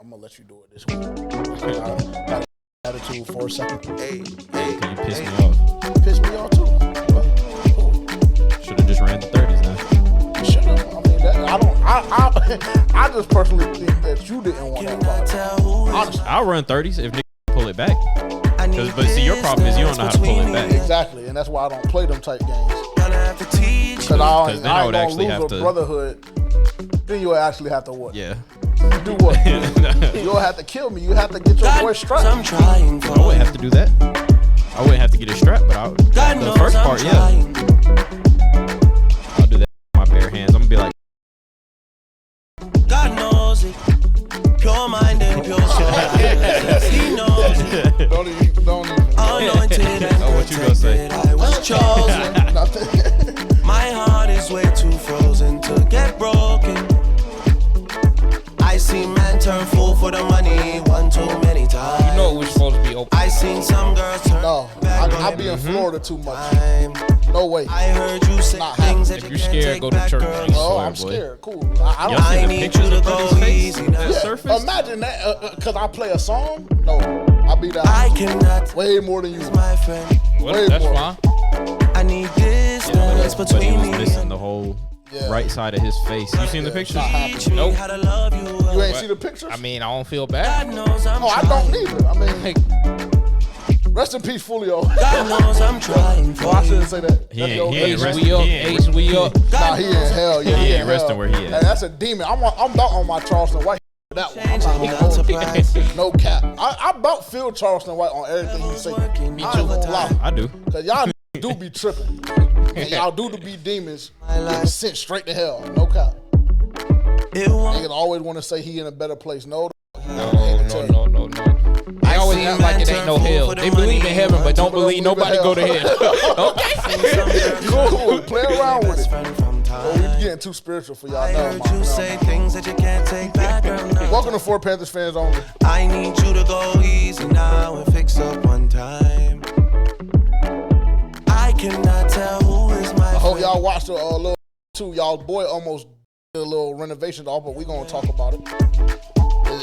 I'm gonna let you do it this week. Got attitude for a second. Hey, you pissed me off. Pissed me off too. Should have just ran the 30s then. Should have. I mean, I just personally think that you didn't want that. Honestly, I'll run 30s if niggas pull it back. But see, your problem is you don't know how to pull it back. Exactly, and that's why I don't play them type games. Because I ain't gonna lose a brotherhood. Then you'll actually have to what? Yeah. Do what? You'll have to kill me. You have to get your boy strapped. I wouldn't have to do that. I wouldn't have to get it strapped, but the first part, yeah. I'll do that with my bare hands. I'm gonna be like, God knows it. Pure mind and pure soul. He knows it. Don't even. Anointed and what you gonna say? I was chosen. Nothing. My heart is way too frozen to get broken. I seen men turn fool for the money one too many times. You know it was supposed to be open. I seen some girls turn back I be in Florida too much. No way. I heard you say things that If you you're can't scared, take go to back, church. girl. Oh, I'm scared. Cool. I y'all see I the need pictures you to of go Brody's face easy that now. surfaced? Imagine that, because I play a song. No, I be that. I cannot way more than you. my friend. Well, Way that's more. fine. I need distance but he between was me missing and the whole Yeah. right side of his face. You seen the pictures? teach me Nope. how to love you. You ain't see the pictures? I mean, I don't feel God bad. knows I'm Oh, I trying. don't either. I mean, Like, rest in peace, Fulio. God knows I'm trying Oh, I for you. shouldn't say that. He That's ain't- your- he that's ain't your- resting. we up. He ain't Ace, we up. Nah, he in hell. Yeah, He he ain't in resting hell. where he at. And that's a demon. I'm about on my Charleston White. That one. I'm not Changing gonna hold you. surprise. No cap. I about feel Charleston White on everything he say. Me I ain't gonna lie. I do. Cause y'all do be tripping. And y'all do be demons. My life. Getting sent straight to hell. No cap. It won't Niggas always want to say he in a better place. No. No. They always seen act like men it turn ain't no fool hell. for the They believe in money. heaven, but don't Don't believe believe in nobody hell. go to hell. Okay. Cool. Play around with it. friend from Oh, we time. getting too spiritual for y'all. I Never heard mind, you never say mind. things that you can't take back, girl. No. Welcome to For Panthers Fans Only. I need you to go easy now and fix up one time. I cannot tell who is my I hope friend. y'all watched the little too. Y'all boy almost did a little renovations off, but we gonna talk about it.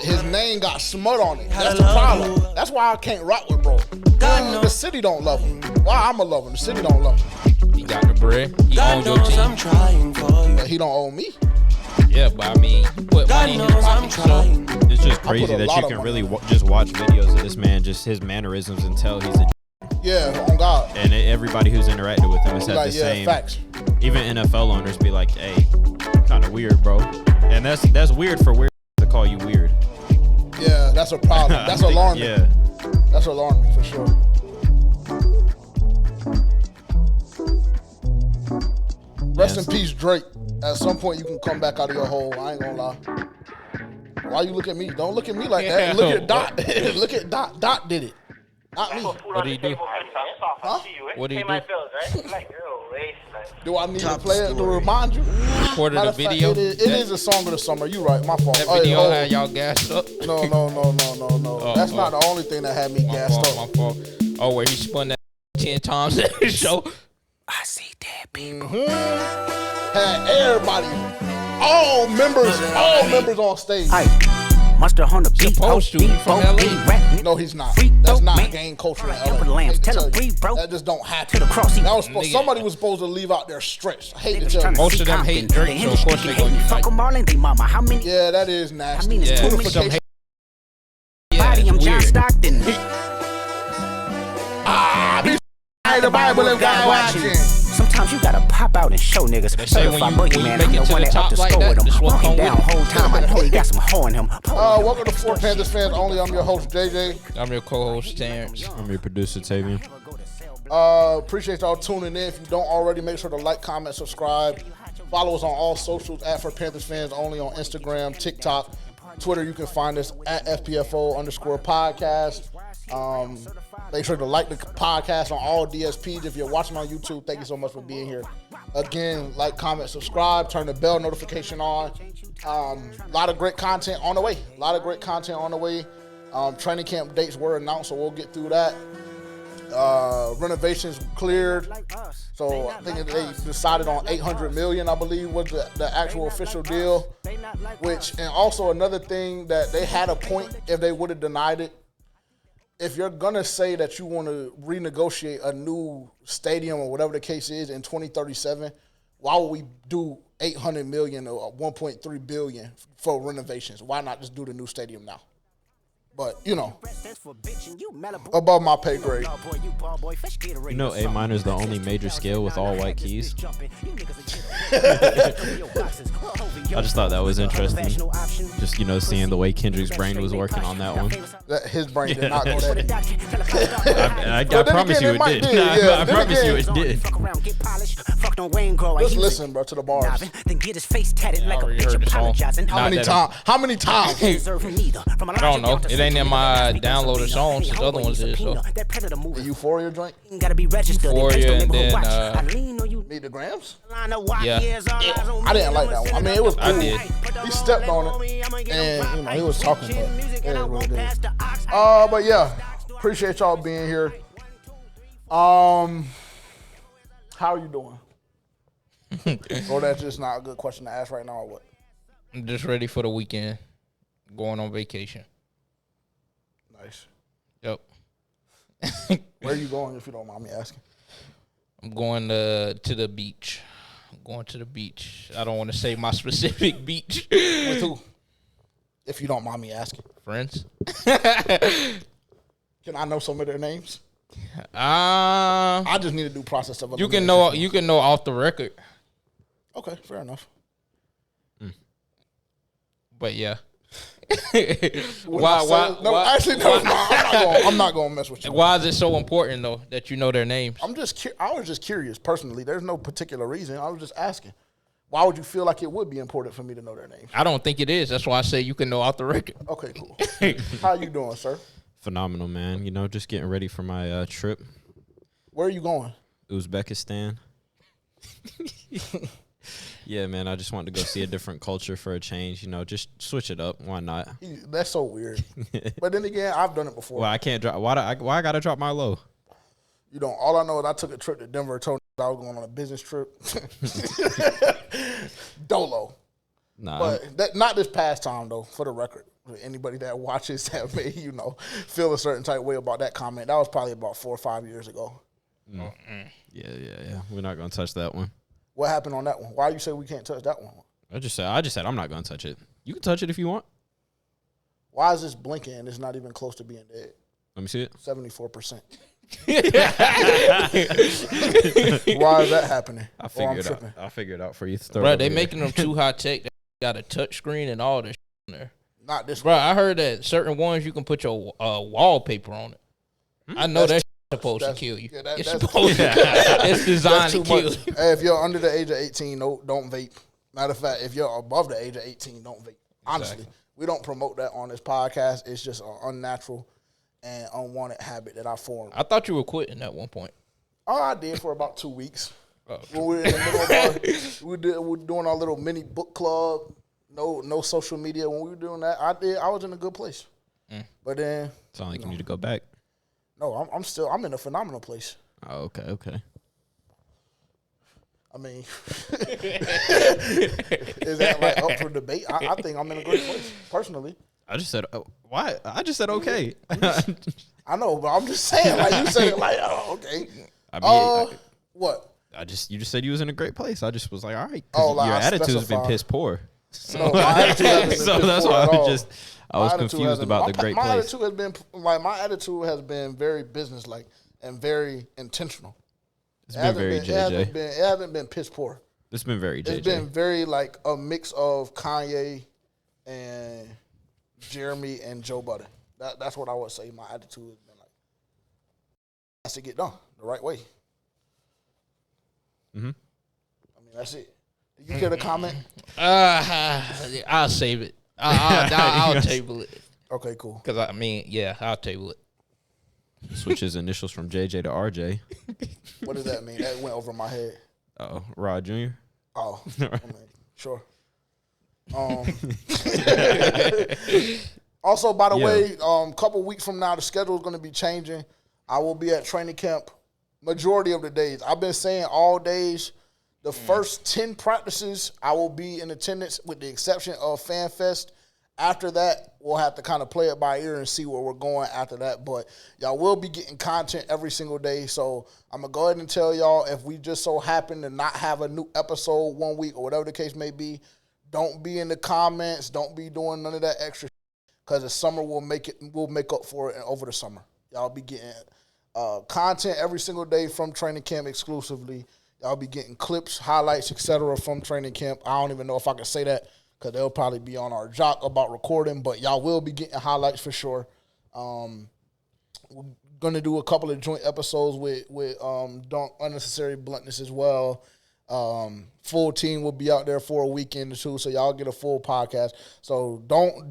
His name got smut on it. That's the problem. That's why I can't rock with bro. The city don't love him. Why I'ma love him? The city don't love him. He got the bread. He God owns your knows I'm team. trying for you. But he don't own me. Yeah, but I mean, you put God money in knows his I'm pocket. So trying. It's just I crazy put a that lot you of can money really on just watch videos of this man, just his mannerisms, and tell he's a. Yeah, on God. And everybody who's interacted with him has had Like, the yeah, same. facts. Even NFL owners be like, "Hey, kind of weird, bro," and that's weird for weird to call you weird. Yeah, that's a problem. That's alarming. Yeah. That's alarming for sure. Rest in peace, Drake. At some point, you can come back out of your hole. I ain't gonna lie. Why you look at me? Don't look at me like that. Look at Dot. Look at Dot. Dot did it. Not me. what do you do? Huh? What do you do? Do I need to play it to remind you? Recorded Matter a of fact, video. it is a song of the summer. You right. My fault. That Hey, video oh, had y'all gassed up. No. That's not the only thing that had me My gassed fault, up. my fault. Oh, where he spun that 10 times at the show. I see dead people. Had everybody, all members on stage. Mustard on the beat, Supposed to. He from LA. No, he's not. Freak, That's bro, not man. gang culture in Help the LA. lambs, Hate to tell tell him you. breathe, bro. That just don't happen. To the cross, he- That was Nigga. somebody was supposed to leave out their stretch. I hate to Niggas tell tryna you. Most see of them hate Compton. Drake, The so of industry course they hate gonna me. unite. Fuck 'em all and they mama. How many? Yeah, that is nasty. I mean, it's Yeah, too some many. hate. Body, Yeah, I'm it's John weird. Stockton. The Bible and God watching. Sometimes you gotta pop out and show niggas. They say when Certified you boogeyman, make I'm it the to one the that up top the like score that, with him. this what Walking come down with it. whole time, I know he got some hoe in him. Welcome to For Panthers Fans Only. I'm your host, JJ. I'm your co-host, Terrence. I'm your producer, Tavian. Appreciate y'all tuning in. If you don't already, make sure to like, comment, subscribe. Follow us on all socials at For Panthers Fans Only on Instagram, TikTok, Twitter. You can find us at FPFO_podcast. Make sure to like the podcast on all DSPs. If you're watching on YouTube, thank you so much for being here. Again, like, comment, subscribe, turn the bell notification on. A lot of great content on the way. Training camp dates were announced, so we'll get through that. Renovations cleared. So I think they decided on $800 million, I believe, was the actual official deal. And also another thing that they had a point if they would have denied it. If you're gonna say that you want to renegotiate a new stadium or whatever the case is in 2037, why would we do $800 million or $1.3 billion for renovations? Why not just do the new stadium now? But, above my pay grade. You know, A minor is the only major scale with all white keys. I just thought that was interesting. Just, seeing the way Kendrick's brain was working on that one. His brain did not go that deep. I promise you it did. I promise you it did. Just listen, bro, to the bars. How many times? I don't know. It ain't in my downloaded songs. The other ones is. So. The Euphoria joint? Euphoria and then Meet the Grams? yeah. I didn't like that one. I mean, it was cool. I did. He stepped on it, and he was talking, but it is what it is. But yeah, appreciate y'all being here. How are you doing? Or that's just not a good question to ask right now, or what? I'm just ready for the weekend. Going on vacation. Nice. Yep. Where are you going, if you don't mind me asking? I'm going to the beach. I'm going to the beach. I don't want to say my specific beach. With who? If you don't mind me asking. Friends. Can I know some of their names? I just need to do process of you can know off the record. Okay, fair enough. But yeah. Why? No, actually, no. I'm not going to mess with you. Why is it so important though that you know their names? I was just curious personally. There's no particular reason. I was just asking. Why would you feel like it would be important for me to know their names? I don't think it is. That's why I say you can know off the record. Okay, cool. How you doing, sir? Phenomenal, man. Just getting ready for my trip. Where are you going? Uzbekistan. Yeah, man. I just wanted to go see a different culture for a change. Just switch it up. Why not? That's so weird. But then again, I've done it before. Well, I can't drop. Why I gotta drop my low? All I know is I took a trip to Denver. Told I was going on a business trip. Dolo. Nah. But not this past time though. For the record, anybody that watches that may feel a certain type way about that comment. That was probably about 4 or 5 years ago. Yeah. We're not gonna touch that one. What happened on that one? Why you say we can't touch that one? I just said I'm not gonna touch it. You can touch it if you want. Why is this blinking and it's not even close to being dead? Let me see it. 74%. Why is that happening? I'll figure it out for you. Bro, they making them too high tech. They got a touch screen and all this in there. Not this Bro, one. I heard that certain ones you can put your wallpaper on it. I know that's supposed to kill you. Yeah, it's designed to kill you. Hey, if you're under the age of 18, don't vape. Matter of fact, if you're above the age of 18, don't vape. Honestly, we don't promote that on this podcast. It's just an unnatural and unwanted habit that I formed. I thought you were quitting at one point. Oh, I did for about 2 weeks. Oh. When we were in the middle of we were doing our little mini book club. No social media. When we were doing that, I was in a good place. But then, sound like you need to go back. No, I'm in a phenomenal place. Oh, okay. I mean, is that like up for debate? I think I'm in a great place, personally. I just said, why? I just said okay. I know, but I'm just saying, like you said it like, oh, okay. I mean, what? You just said you was in a great place. I just was like, all right. Like your attitude's been piss poor. No, my attitude hasn't been so piss that's poor why I was My confused about the great my place. Attitude has been my attitude has been very businesslike and very intentional. It's been very JJ. It hasn't been piss poor. It's been very JJ. It's been very like a mix of Kanye and Jeremy and Joe Budden. That's what I would say. My attitude has been like, has to get done the right way. I mean, that's it. Do you care to comment? I'll save it. I'll table it. Okay, cool. Because I'll table it. Switch his initials from JJ to RJ. What does that mean? That went over my head. Oh, Rod Jr. Oh, I mean, sure. Also, by the way, couple weeks from now, the schedule is going to be changing. I will be at training camp majority of the days. I've been saying all days. The first 10 practices, I will be in attendance with the exception of Fan Fest. After that, we'll have to kind of play it by ear and see where we're going after that. But y'all will be getting content every single day. So I'm going to go ahead and tell y'all, if we just so happen to not have a new episode 1 week or whatever the case may be, don't be in the comments. Don't be doing none of that extra because the summer we'll make up for it over the summer. Y'all be getting content every single day from training camp exclusively. Y'all be getting clips, highlights, etc. from training camp. I don't even know if I can say that, because they'll probably be on our jock about recording, but y'all will be getting highlights for sure. We're going to do a couple of joint episodes with Don't Unnecessary Bluntness as well. Full team will be out there for a weekend or two, so y'all get a full podcast. So don't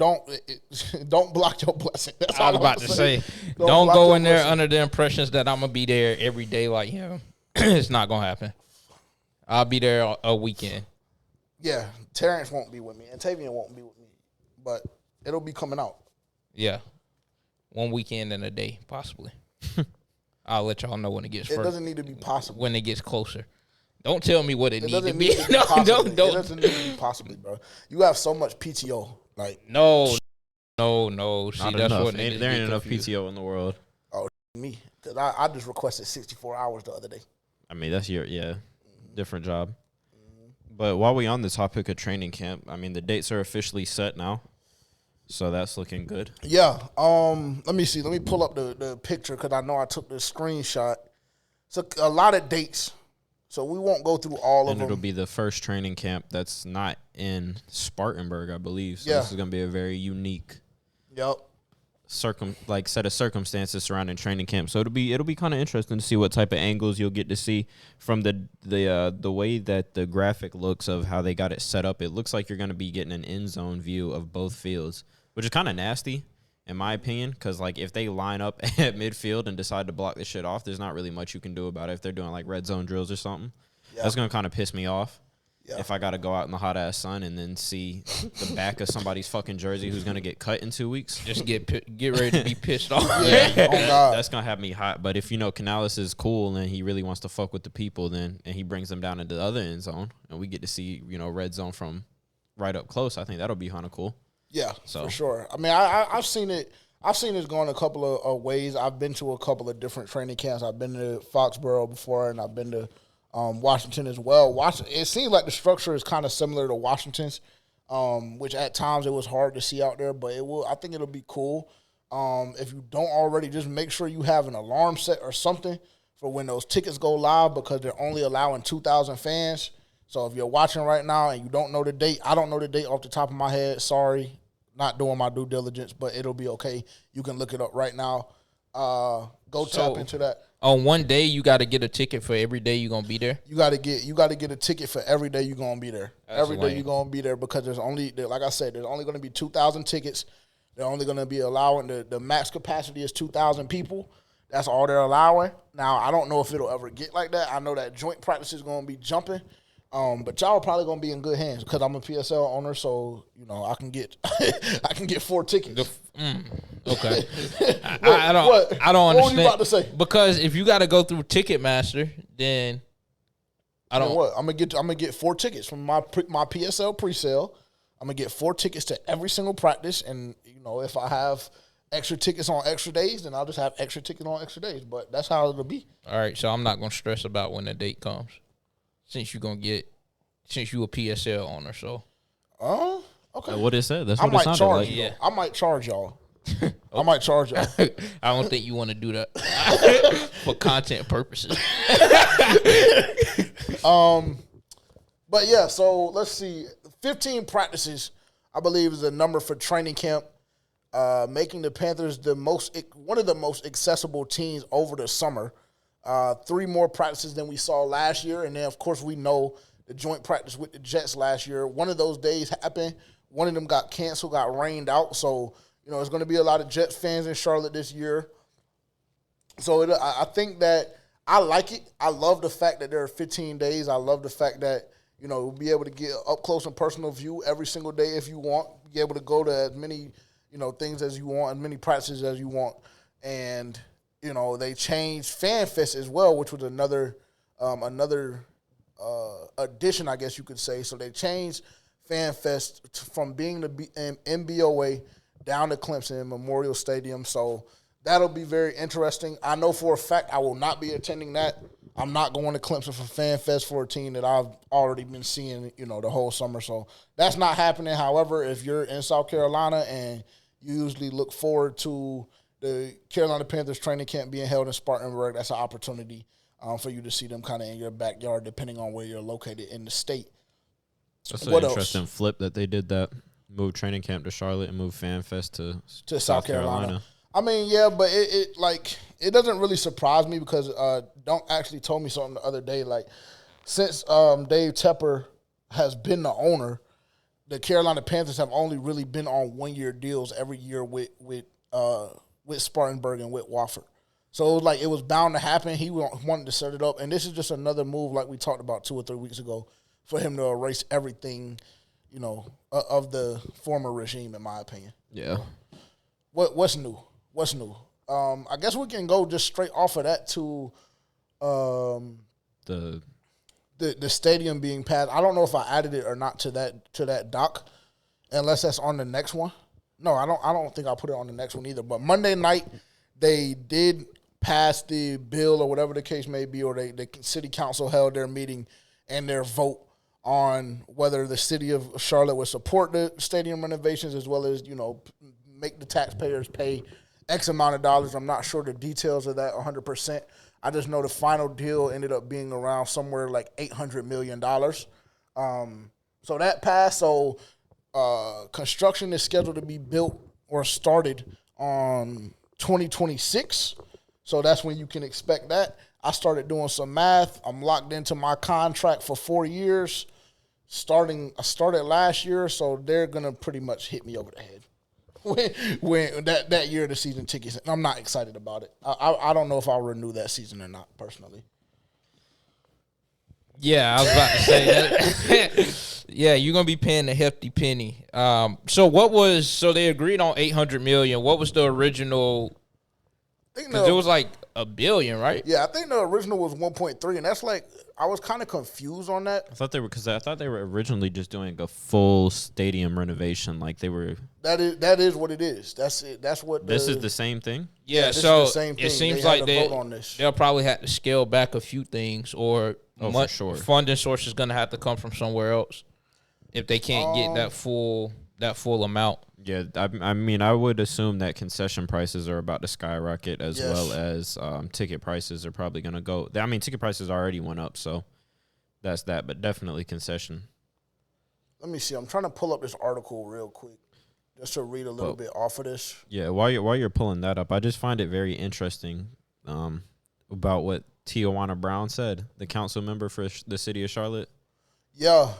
block your blessing. That's I all was about to say, don't go in there under the impressions that I'm going to be there every day like him. It's not going to happen. I'll be there a weekend. Yeah, Terrence won't be with me, and Tavian won't be with me, but it'll be coming out. Yeah. 1 weekend and a day, possibly. I'll let y'all know when it gets It doesn't need to be possible. when it gets closer. Don't tell me what it needs to doesn't be. need to be No, possibly. don't. It doesn't need to be possibly, bro. You have so much PTO. Like, No. See, Not that's enough. what There ain't enough PTO in the world. me, because I just requested 64 hours the other day. I mean, that's different job. But while we on the topic of training camp, I mean, the dates are officially set now, so that's looking good. Yeah. Let me see. Let me pull up the picture because I know I took the screenshot. So a lot of dates. So we won't go through all of And them. it'll be the first training camp that's not in Spartanburg, I believe. So Yeah. this is going to be a very unique Yep. set of circumstances surrounding training camp. So it'll be kind of interesting to see what type of angles you'll get to see from the way that the graphic looks of how they got it set up. It looks like you're going to be getting an end zone view of both fields, which is kind of nasty in my opinion, because like if they line up at midfield and decide to block this shit off, there's not really much you can do about it. If they're doing like red zone drills or something, that's going to kind of piss me off. Yeah. If I got to go out in the hot ass sun and then see the back of somebody's fucking jersey who's gonna get cut in 2 weeks, Just get ready to be pissed off. Oh God. that's gonna have me hot. But if Canales is cool and he really wants to fuck with the people, then and he brings them down into the other end zone and we get to see red zone from right up close, I think that'll be kind of cool. Yeah, for sure. I mean, I've seen it. I've seen it going a couple of ways. I've been to a couple of different training camps. I've been to Foxborough before, and I've been to Washington as well. It seems like the structure is kind of similar to Washington's, which at times it was hard to see out there, but I think it'll be cool. If you don't already, just make sure you have an alarm set or something for when those tickets go live, because they're only allowing 2,000 fans. So if you're watching right now and you don't know the date, I don't know the date off the top of my head. Sorry, not doing my due diligence, but it'll be okay. You can look it up right now. Tap into that. On one day, you got to get a ticket for every day you're gonna be there. You got to get a ticket for every day you're gonna be there. Every day you're gonna be there, because there's only, like I said, there's only gonna be 2,000 tickets. They're only gonna be allowing the max capacity is 2,000 people. That's all they're allowing. Now I don't know if it'll ever get like that. I know that joint practice is gonna be jumping. But y'all are probably gonna be in good hands because I'm a PSL owner, so I can get I can get 4 tickets. Okay. I don't understand. What were you about to say? Because if you got to go through Ticketmaster, then I don't. What? I'm gonna get 4 tickets from my PSL presale. I'm gonna get 4 tickets to every single practice, and if I have extra tickets on extra days, then I'll just have extra tickets on extra days. But that's how it'll be. All right, so I'm not gonna stress about when the date comes, since you a PSL owner. So. Okay. What it said. That's what I it might sounded charge like. you. I might charge y'all. I might charge y'all. I don't think you want to do that for content purposes. But yeah, so let's see. 15 practices, I believe, is the number for training camp, making the Panthers one of the most accessible teams over the summer. 3 more practices than we saw last year, and then of course we know the joint practice with the Jets last year. One of those days happened. One of them got canceled, got rained out. So there's going to be a lot of Jets fans in Charlotte this year. So I think that I like it. I love the fact that there are 15 days. I love the fact that we'll be able to get up close and personal view every single day if you want. Be able to go to as many things as you want, as many practices as you want, and they changed Fan Fest as well, which was another addition, I guess you could say. So they changed Fan Fest from being the MBOA down to Clemson Memorial Stadium. So that'll be very interesting. I know for a fact I will not be attending that. I'm not going to Clemson for Fan Fest for a team that I've already been seeing, the whole summer. So that's not happening. However, if you're in South Carolina and you usually look forward to the Carolina Panthers training camp being held in Spartanburg, that's an opportunity for you to see them kind of in your backyard, depending on where you're located in the state. That's an interesting flip that they did that. Move training camp to Charlotte and move Fan Fest to South Carolina. I mean, yeah, but it doesn't really surprise me because Dunk actually told me something the other day. Like, since Dave Tepper has been the owner, the Carolina Panthers have only really been on 1-year deals every year with Spartanburg and with Wofford. So it was bound to happen. He wanted to set it up, and this is just another move, like we talked about 2 or 3 weeks ago, for him to erase everything, of the former regime, in my opinion. Yeah. What's new? What's new? I guess we can go just straight off of that to the stadium being passed. I don't know if I added it or not to that doc, unless that's on the next one. No, I don't think I put it on the next one either. But Monday night they did pass the bill or whatever the case may be, or the city council held their meeting and their vote on whether the city of Charlotte would support the stadium renovations as well as make the taxpayers pay X amount of dollars. I'm not sure the details of that 100%. I just know the final deal ended up being around somewhere like $800 million. So that passed. So construction is scheduled to be built or started on 2026. So that's when you can expect that. I started doing some math. I'm locked into my contract for 4 years. I started last year, so they're going to pretty much hit me over the head. When that year of the season tickets, and I'm not excited about it. I don't know if I'll renew that season or not, personally. Yeah, I was about to say that. Yeah, you're gonna be paying a hefty penny. So they agreed on $800 million. What was the original? Because it was like $1 billion, right? Yeah, I think the original was 1.3, and that's I was kind of confused on that. I thought they were originally just doing a full stadium renovation, like they were. That is what it is. That's it. That's what. This is the same thing. Yeah, so is the same thing. It seems they like they'll probably have to scale back a few things, or for sure. Funding source is going to have to come from somewhere else if they can't get that full amount. Yeah, I mean, I would assume that concession prices are about to skyrocket as well as ticket prices are probably going to go. I mean, ticket prices already went up, so that's that, but definitely concession. Let me see. I'm trying to pull up this article real quick just to read a little bit off of this. Yeah, while you're pulling that up, I just find it very interesting about what Tijuana Brown said, the council member for the city of Charlotte. Yeah.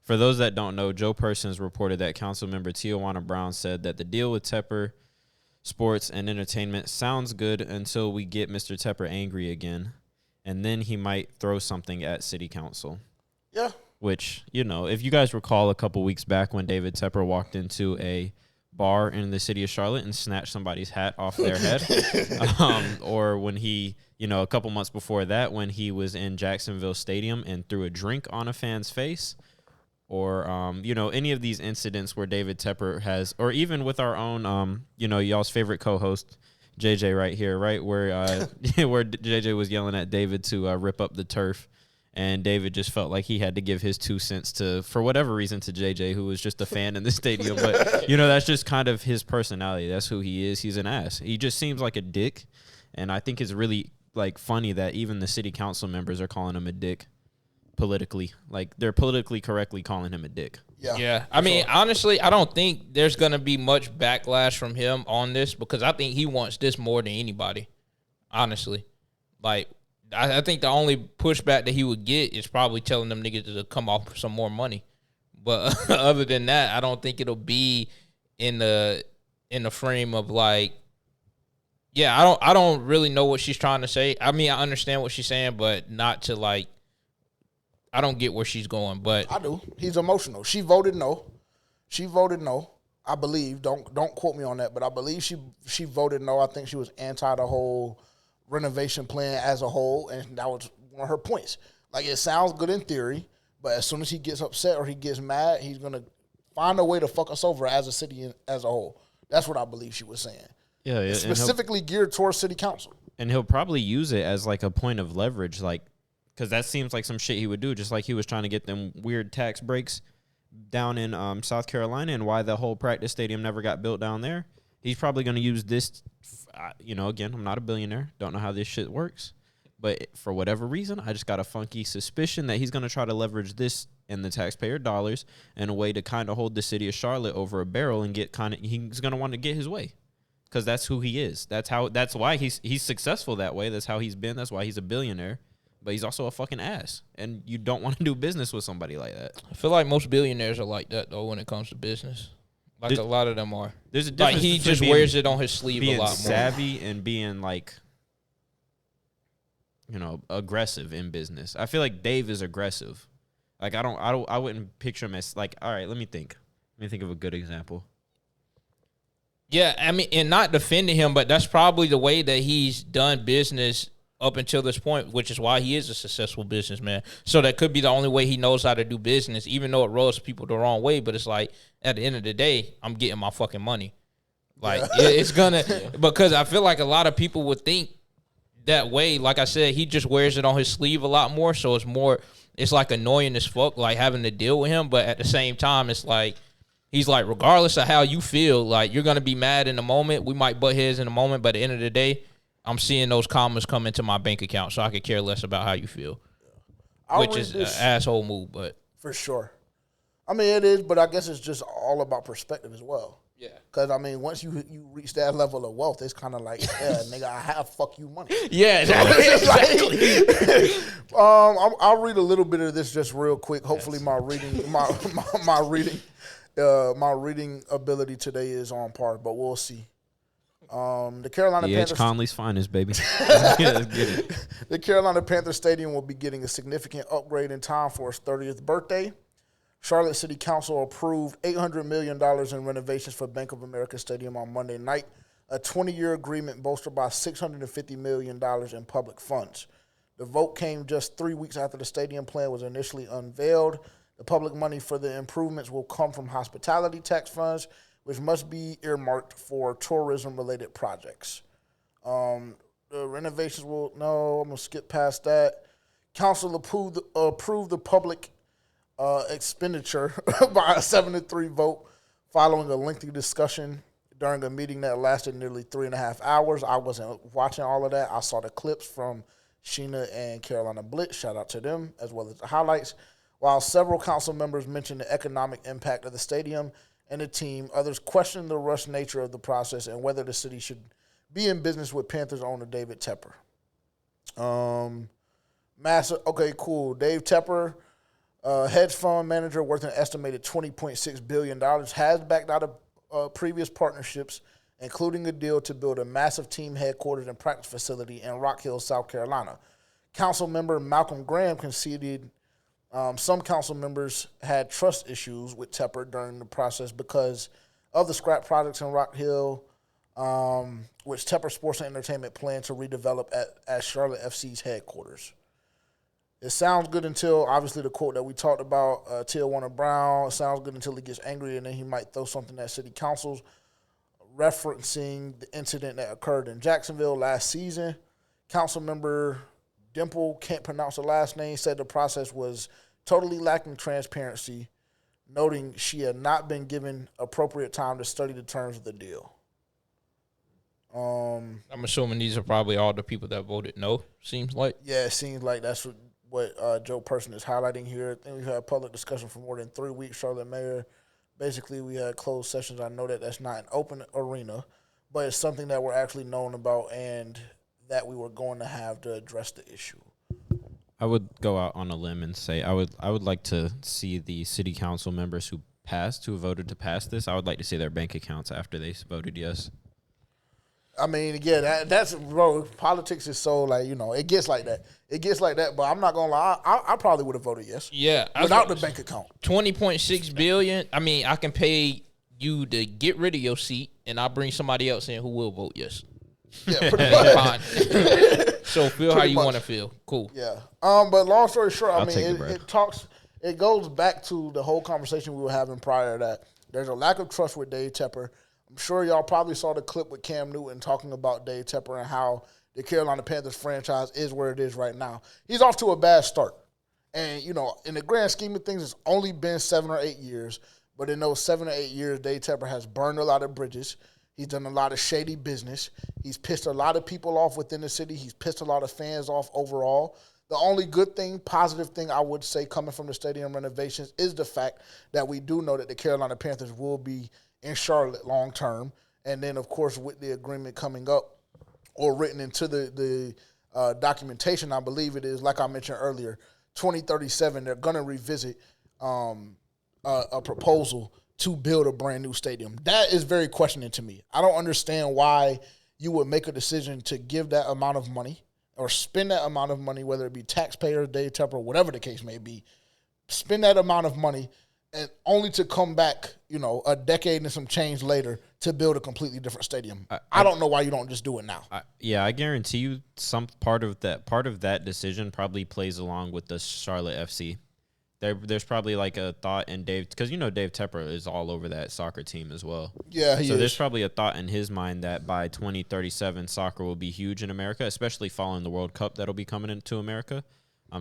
For those that don't know, Joe Persons reported that Councilmember Tijuana Brown said that the deal with Tepper Sports and Entertainment sounds good until we get Mr. Tepper angry again, and then he might throw something at City Council. Yeah. Which, if you guys recall a couple weeks back when David Tepper walked into a bar in the city of Charlotte and snatched somebody's hat off their head, or when he, a couple months before that when he was in Jacksonville Stadium and threw a drink on a fan's face, or, any of these incidents where David Tepper has, or even with our own, y'all's favorite co-host, JJ right here, right, where where JJ was yelling at David to rip up the turf, and David just felt like he had to give his 2 cents for whatever reason, to JJ, who was just a fan in the stadium. But, that's just kind of his personality. That's who he is. He's an ass. He just seems like a dick, and I think it's really, funny that even the city council members are calling him a dick. Politically, they're politically correctly calling him a dick. Yeah. I mean, honestly, I don't think there's gonna be much backlash from him on this because I think he wants this more than anybody. Honestly, I think the only pushback that he would get is probably telling them niggas to come off for some more money. But other than that, I don't think it'll be in the frame of I don't really know what she's trying to say. I mean, I understand what she's saying, but not to I don't get where she's going, but I do. He's emotional. She voted no. I believe, don't quote me on that, but I believe she voted no. I think she was anti the whole renovation plan as a whole, and that was one of her points. Like, it sounds good in theory, but as soon as he gets upset or he gets mad, he's going to find a way to fuck us over as a city as a whole. That's what I believe she was saying. Yeah. Specifically geared towards city council. And he'll probably use it as like a point of leverage, like, because that seems like some shit he would do, just like he was trying to get them weird tax breaks down in South Carolina, and why the whole practice stadium never got built down there. He's probably going to use this, again, I'm not a billionaire, don't know how this shit works, but for whatever reason, I just got a funky suspicion that he's going to try to leverage this and the taxpayer dollars in a way to kind of hold the city of Charlotte over a barrel and get he's going to want to get his way, because that's who he is. That's why he's successful that way. That's how he's been. That's why he's a billionaire. But he's also a fucking ass, and you don't want to do business with somebody like that. I feel like most billionaires are like that, though, when it comes to business. Like, a lot of them are. There's a difference. Like, he just wears it on his sleeve a lot more. Being savvy and being, like, aggressive in business. I feel like Dave is aggressive. Like, I wouldn't picture him as, like, all right, let me think of a good example. Yeah, I mean, and not defending him, but that's probably the way that he's done business up until this point, which is why he is a successful businessman. So that could be the only way he knows how to do business, even though it rubs people the wrong way. But it's like, at the end of the day, I'm getting my fucking money. Like, it's gonna, because I feel like a lot of people would think that way. Like I said, he just wears it on his sleeve a lot more. So it's like annoying as fuck, like having to deal with him. But at the same time, it's like, he's like, regardless of how you feel, like, you're going to be mad in the moment. We might butt heads in the moment, but at the end of the day, I'm seeing those commas come into my bank account, so I could care less about how you feel. Which is an asshole move, but. For sure. I mean, it is, but I guess it's just all about perspective as well. Yeah. Because, I mean, once you reach that level of wealth, it's kind of like, yeah, nigga, I have fuck you money. Yeah, exactly. I'll read a little bit of this just real quick. Hopefully my reading ability today is on par, but we'll see. The Carolina Panthers. Conley's finest, baby. Let's get it. The Carolina Panthers Stadium will be getting a significant upgrade in time for its 30th birthday. Charlotte City Council approved $800 million in renovations for Bank of America Stadium on Monday night, a 20-year agreement bolstered by $650 million in public funds. The vote came just 3 weeks after the stadium plan was initially unveiled. The public money for the improvements will come from hospitality tax funds, which must be earmarked for tourism-related projects. The renovations I'm going to skip past that. Council approved the public expenditure by a 7-3 vote following a lengthy discussion during a meeting that lasted nearly 3.5 hours. I wasn't watching all of that. I saw the clips from Sheena and Carolina Blitz. Shout out to them, as well as the highlights. While several council members mentioned the economic impact of the stadium and the team, others questioned the rushed nature of the process and whether the city should be in business with Panthers owner Dave Tepper. Okay, cool. Dave Tepper, hedge fund manager worth an estimated $20.6 billion, has backed out of previous partnerships, including a deal to build a massive team headquarters and practice facility in Rock Hill, South Carolina. Council member Malcolm Graham conceded some council members had trust issues with Tepper during the process because of the scrap projects in Rock Hill, which Tepper Sports and Entertainment planned to redevelop at Charlotte FC's headquarters. It sounds good until, obviously, the quote that we talked about, Till Warner Brown. It sounds good until he gets angry, and then he might throw something at city councils, referencing the incident that occurred in Jacksonville last season. Council member Dimple, can't pronounce the last name, said the process was totally lacking transparency, noting she had not been given appropriate time to study the terms of the deal. I'm assuming these are probably all the people that voted no, seems like. Yeah, it seems like that's what Joe Person is highlighting here. I think we've had public discussion for more than 3 weeks, Charlotte Mayor. Basically, we had closed sessions. I know that that's not an open arena, but it's something that we're actually known about and that we were going to have to address the issue. I would go out on a limb and say I would like to see the city council members who voted to pass this. I would like to see their bank accounts after they voted yes. I mean, again, that's, bro, politics is so, like, it gets like that. It gets like that, but I'm not going to lie. I probably would have voted yes. Yeah. Without the bank account. $20.6 billion. I mean, I can pay you to get rid of your seat, and I'll bring somebody else in who will vote yes. Yeah, pretty much. Fine. So feel how Pretty you much. want to feel. Cool. Yeah. But long story short, I I'll mean, take the bread. it goes back to the whole conversation we were having prior to that. There's a lack of trust with Dave Tepper. I'm sure y'all probably saw the clip with Cam Newton talking about Dave Tepper and how the Carolina Panthers franchise is where it is right now. He's off to a bad start. And, you know, in the grand scheme of things, it's only been 7 or 8 years. But in those 7 or 8 years, Dave Tepper has burned a lot of bridges. He's done a lot of shady business. He's pissed a lot of people off within the city. He's pissed a lot of fans off overall. The only good thing, positive thing I would say coming from the stadium renovations is the fact that we do know that the Carolina Panthers will be in Charlotte long term. And then, of course, with the agreement coming up or written into the documentation, I believe it is, like I mentioned earlier, 2037, they're going to revisit a proposal to build a brand new stadium. That is very questioning to me. I don't understand why you would make a decision to give that amount of money or spend that amount of money, whether it be taxpayers, Dave Tepper, whatever the case may be, spend that amount of money and only to come back, you know, a decade and some change later to build a completely different stadium. I don't know why you don't just do it now. I guarantee you some part of that decision probably plays along with the Charlotte FC. There's probably like a thought in Dave, because you know Dave Tepper is all over that soccer team as well. Yeah, he so is. There's probably a thought in his mind that by 2037 soccer will be huge in America, especially following the World Cup that'll be coming into America.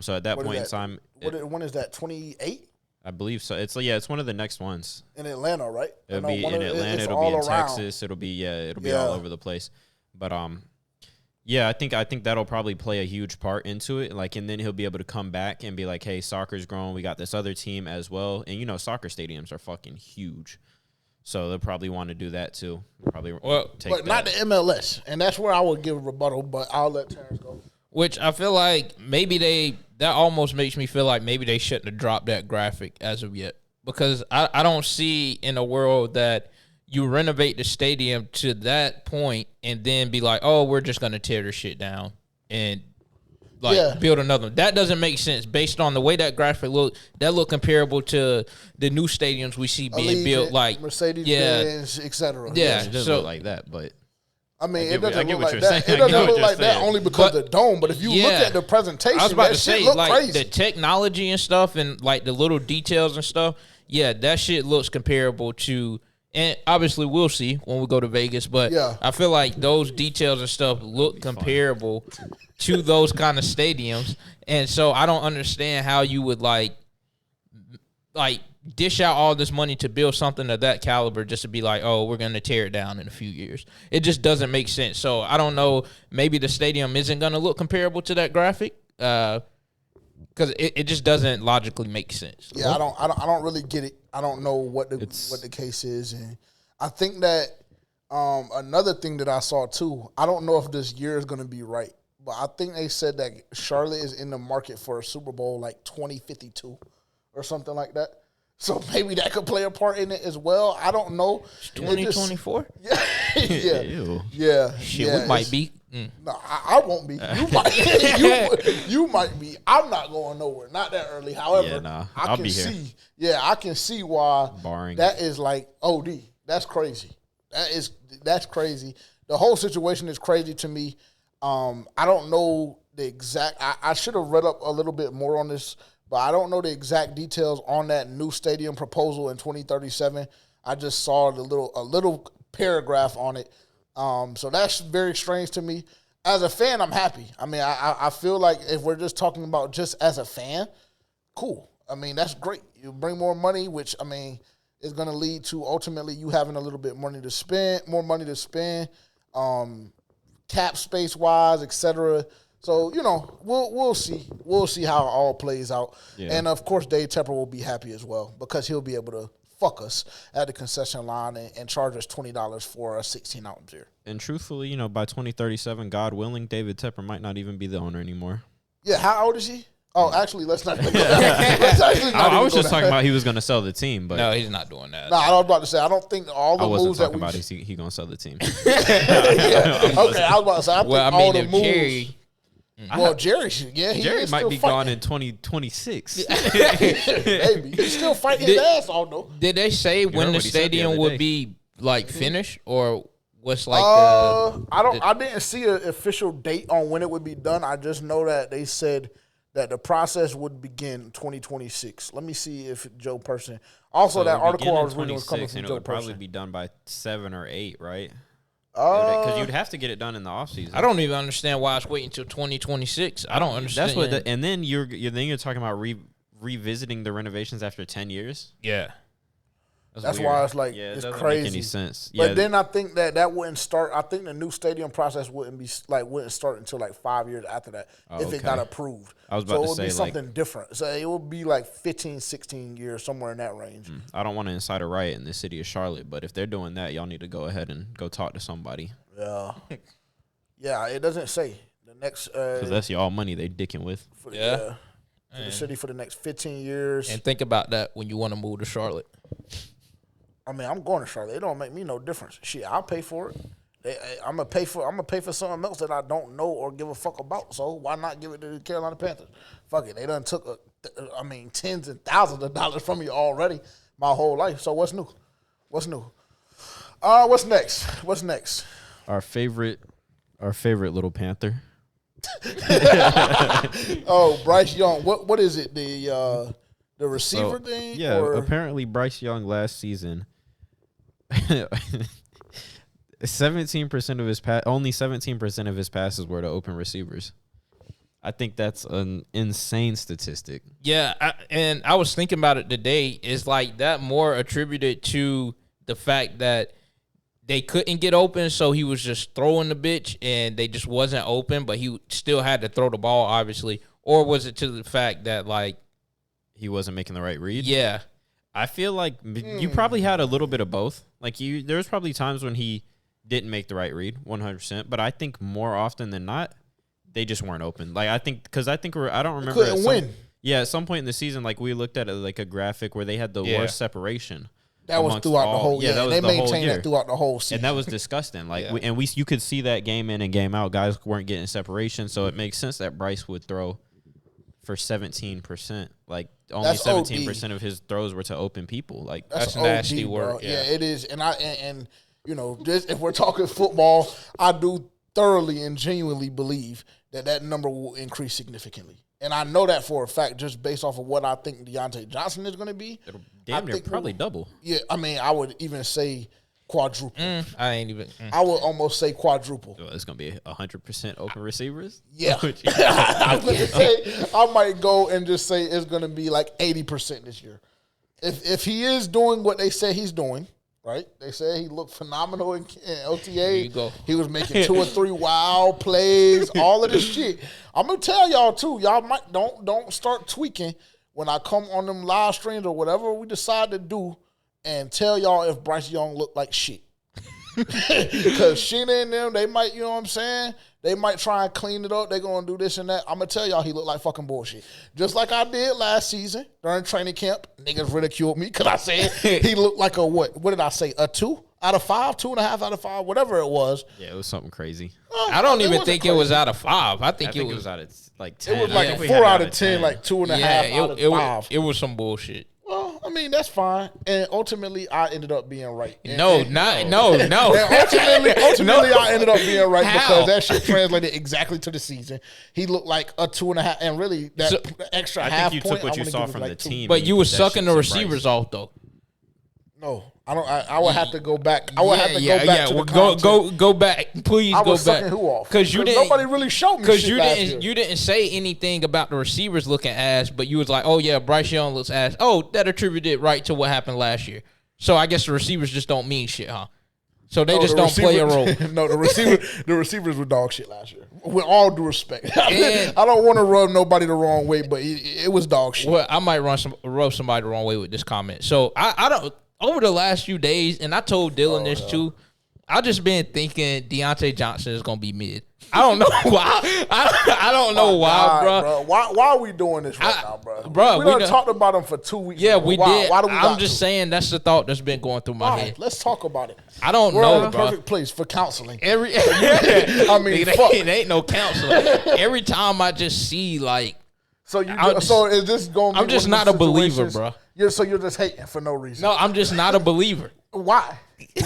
So at that point in time, when is that? 28 I believe so. It's one of the next ones. in Atlanta, right? It'll be in Atlanta. It'll be in Texas. It'll be all over the place. But yeah, I think that'll probably play a huge part into it. Like, and then he'll be able to come back and be like, "Hey, soccer's growing. We got this other team as well." And you know, soccer stadiums are fucking huge, so they'll probably want to do that too. Take but that. not the MLS, and that's where I would give a rebuttal. But I'll let Terrence go. Which I feel like maybe that almost makes me feel like maybe they shouldn't have dropped that graphic as of yet. Because I don't see in a world that you renovate the stadium to that point and then be like, oh, we're just going to tear this shit down and build another one. That doesn't make sense based on the way that graphic looked. That look comparable to the new stadiums we see being built, like Mercedes-Benz, etc. Yeah, it doesn't look like that, but I mean, I it doesn't get look what like you're that. saying. It doesn't I get look what like you're that saying. only because of the dome. But if you look at the presentation, I was about that to shit say, look like, crazy. the technology and stuff and, like, the little details and stuff, yeah, that shit looks comparable to, and obviously we'll see when we go to Vegas, but I feel like those details and stuff look comparable to those kind of stadiums. And so I don't understand how you would, like dish out all this money to build something of that caliber just to be like, oh, we're going to tear it down in a few years. It just doesn't make sense. So I don't know. Maybe the stadium isn't going to look comparable to that graphic because it just doesn't logically make sense. Yeah, I don't really get it. I don't know what the case is, and I think that another thing that I saw too. I don't know if this year is going to be right, but I think they said that Charlotte is in the market for a Super Bowl like 2052 or something like that. So maybe that could play a part in it as well. I don't know. 2024? Yeah. Shit, we might be. No, I won't be. You might. you might be. I'm not going nowhere. Not that early. However, I'll be here. I can see why. Barring that is like OD. That's crazy. That's crazy. The whole situation is crazy to me. I don't know the exact. I should have read up a little bit more on this. But I don't know the exact details on that new stadium proposal in 2037. I just saw a little paragraph on it. So that's very strange to me. As a fan, I'm happy. I mean, I feel like if we're just talking about just as a fan, cool. I mean, that's great. You bring more money, which, I mean, is going to lead to ultimately you having a little bit more money to spend, cap space-wise, et cetera. So, you know, we'll see. We'll see how it all plays out. Yeah. And, of course, Dave Tepper will be happy as well because he'll be able to fuck us at the concession line and charge us $20 for a 16-ounce beer. And truthfully, you know, by 2037, God willing, David Tepper might not even be the owner anymore. Yeah, how old is he? Oh, actually, let's not. I was just talking about he was going to sell the team, but no, he's not doing that. No, I was about to say I don't think all the moves that we. I wasn't talking about he going to sell the team. Okay, I was about to say I think all the moves. Well, Jerry, he Jerry is might still be fighting. gone in 2026. Maybe he's still fighting his ass off though. Did they say heard when the what he said the stadium other would day. be like finished, or what's like I didn't see an official date on when it would be done. I just know that they said that the process would begin in 2026. Let me see if Joe Person. Also, that article I was reading was coming from and it Joe would probably Person. be done by 7 or 8, right? Because you'd have to get it done in the offseason. I don't even understand why it's waiting until 2026. I don't understand. That's what. And then you're talking about revisiting the renovations after 10 years. Yeah. That's weird. why it's like Yeah, it it's doesn't crazy. make any sense. But Yeah, then I think that wouldn't start. I think the new stadium process wouldn't start until like 5 years after that if it got approved. I was about so to it would be say, like- something different. So it would be like 15, 16 years, somewhere in that range. I don't want to incite a riot in the city of Charlotte, but if they're doing that, y'all need to go ahead and go talk to somebody. Yeah, yeah. It doesn't say the next. Because that's y'all money they dicking with. For the city for the next 15 years. And think about that when you want to move to Charlotte. I mean, I'm going to Charlotte. It don't make me no difference. Shit, I'll pay for it. I'm gonna pay for something else that I don't know or give a fuck about. So why not give it to the Carolina Panthers? Fuck it, they done took tens and thousands of dollars from me already my whole life. So what's new? What's next? What's next? Our favorite little Panther. Oh, Bryce Young. What is it? The receiver thing? Yeah, or? apparently Bryce Young last season, 17% of his only 17% of his passes were to open receivers. I think that's an insane statistic. Yeah, and I was thinking about it today. Is like that more attributed to the fact that they couldn't get open, so he was just throwing the bitch, and they just wasn't open, but he still had to throw the ball, obviously. Or was it to the fact that, like, He wasn't making the right read? yeah, I feel like you probably had a little bit of both. Like there was probably times when he didn't make the right read, 100%. But I think more often than not, they just weren't open. Like I don't remember. Couldn't win. Yeah, at some point in the season, like we looked at like a graphic where they had the worst separation. That was throughout the whole year. That was They the whole maintained year. that throughout the whole season. And that was disgusting. Like, you could see that game in and game out. Guys weren't getting separation, so it makes sense that Bryce would throw for 17%. Like, only That's 17% of his throws were to open people. Like, that's OD, nasty bro. work. Yeah, it is. And you know, just if we're talking football, I do thoroughly and genuinely believe that number will increase significantly. And I know that for a fact, just based off of what I think Deontay Johnson is going to be. it'll damn near probably double. Yeah, I mean, I would even say quadruple. I ain't even. I would almost say quadruple. Well, it's going to be 100% open receivers. Yeah. I was going to say, I might go and just say it's going to be like 80% this year. If he is doing what they say he's doing, right? They said he looked phenomenal in OTA. you go. He was making 2 or 3 wild plays, all of this shit. I'm gonna tell y'all too. Y'all might don't start tweaking when I come on them live streams or whatever we decide to do, and tell y'all if Bryce Young looked like shit. Because Sheena and them, they might, you know what I'm saying? They might try and clean it up. They're going to do this and that. I'm going to tell y'all he looked like fucking bullshit. Just like I did last season during training camp. Niggas ridiculed me because I said he looked like a what? What did I say? A 2 out of 5? 2.5 out of 5? Whatever it was. Yeah, it was something crazy. I don't even wasn't think crazy. it was out of 5. I think I it think was. it was out of like 10. It was I like think a we 4 had it out of 10, like 2.5 out of 5. It was some bullshit. Well, I mean, that's fine. And ultimately, I ended up being right. And, No. And ultimately, No. I ended up being right How? because that shit translated exactly to the season. He looked like a 2.5, and really that extra I half think you point. took what I you wanna saw give it from like the 2. team. But you was That sucking the shit to Bryce. receivers off though. No, I don't. I would have to go back. I would have to go back to the Well, content. go back, please. I Go was back. sucking who off? Because you didn't. Nobody really showed me. Because Shit you last didn't. year. You didn't say anything about the receivers looking ass, but you was like, "Oh yeah, Bryce Young looks ass." Oh, that attributed right to what happened last year. So I guess the receivers just don't mean shit, huh? So they just the don't play a role. No, the receivers were dog shit last year. With all due respect, I And- don't want to rub nobody the wrong way, but it was dog shit. Well, I might rub somebody the wrong way with this comment. So I don't. Over the last few days, and I told Dylan this too, I just been thinking Deontay Johnson is gonna be mid. I don't know why. I don't know why, bro. Why are we doing this right now, bro? Bro, we we done done- talked about him for 2 weeks. Yeah, bro. we Why? did. Why do we I'm just saying that's the thought that's been going through my All head. right, let's talk about it. I don't We're know, in a bro. perfect place for counseling. I mean, fuck. it ain't no counselor. Every time I just see like, So is this going? I'm just not a believer, bro. You're just hating for no reason. no, I'm just not a believer. Why?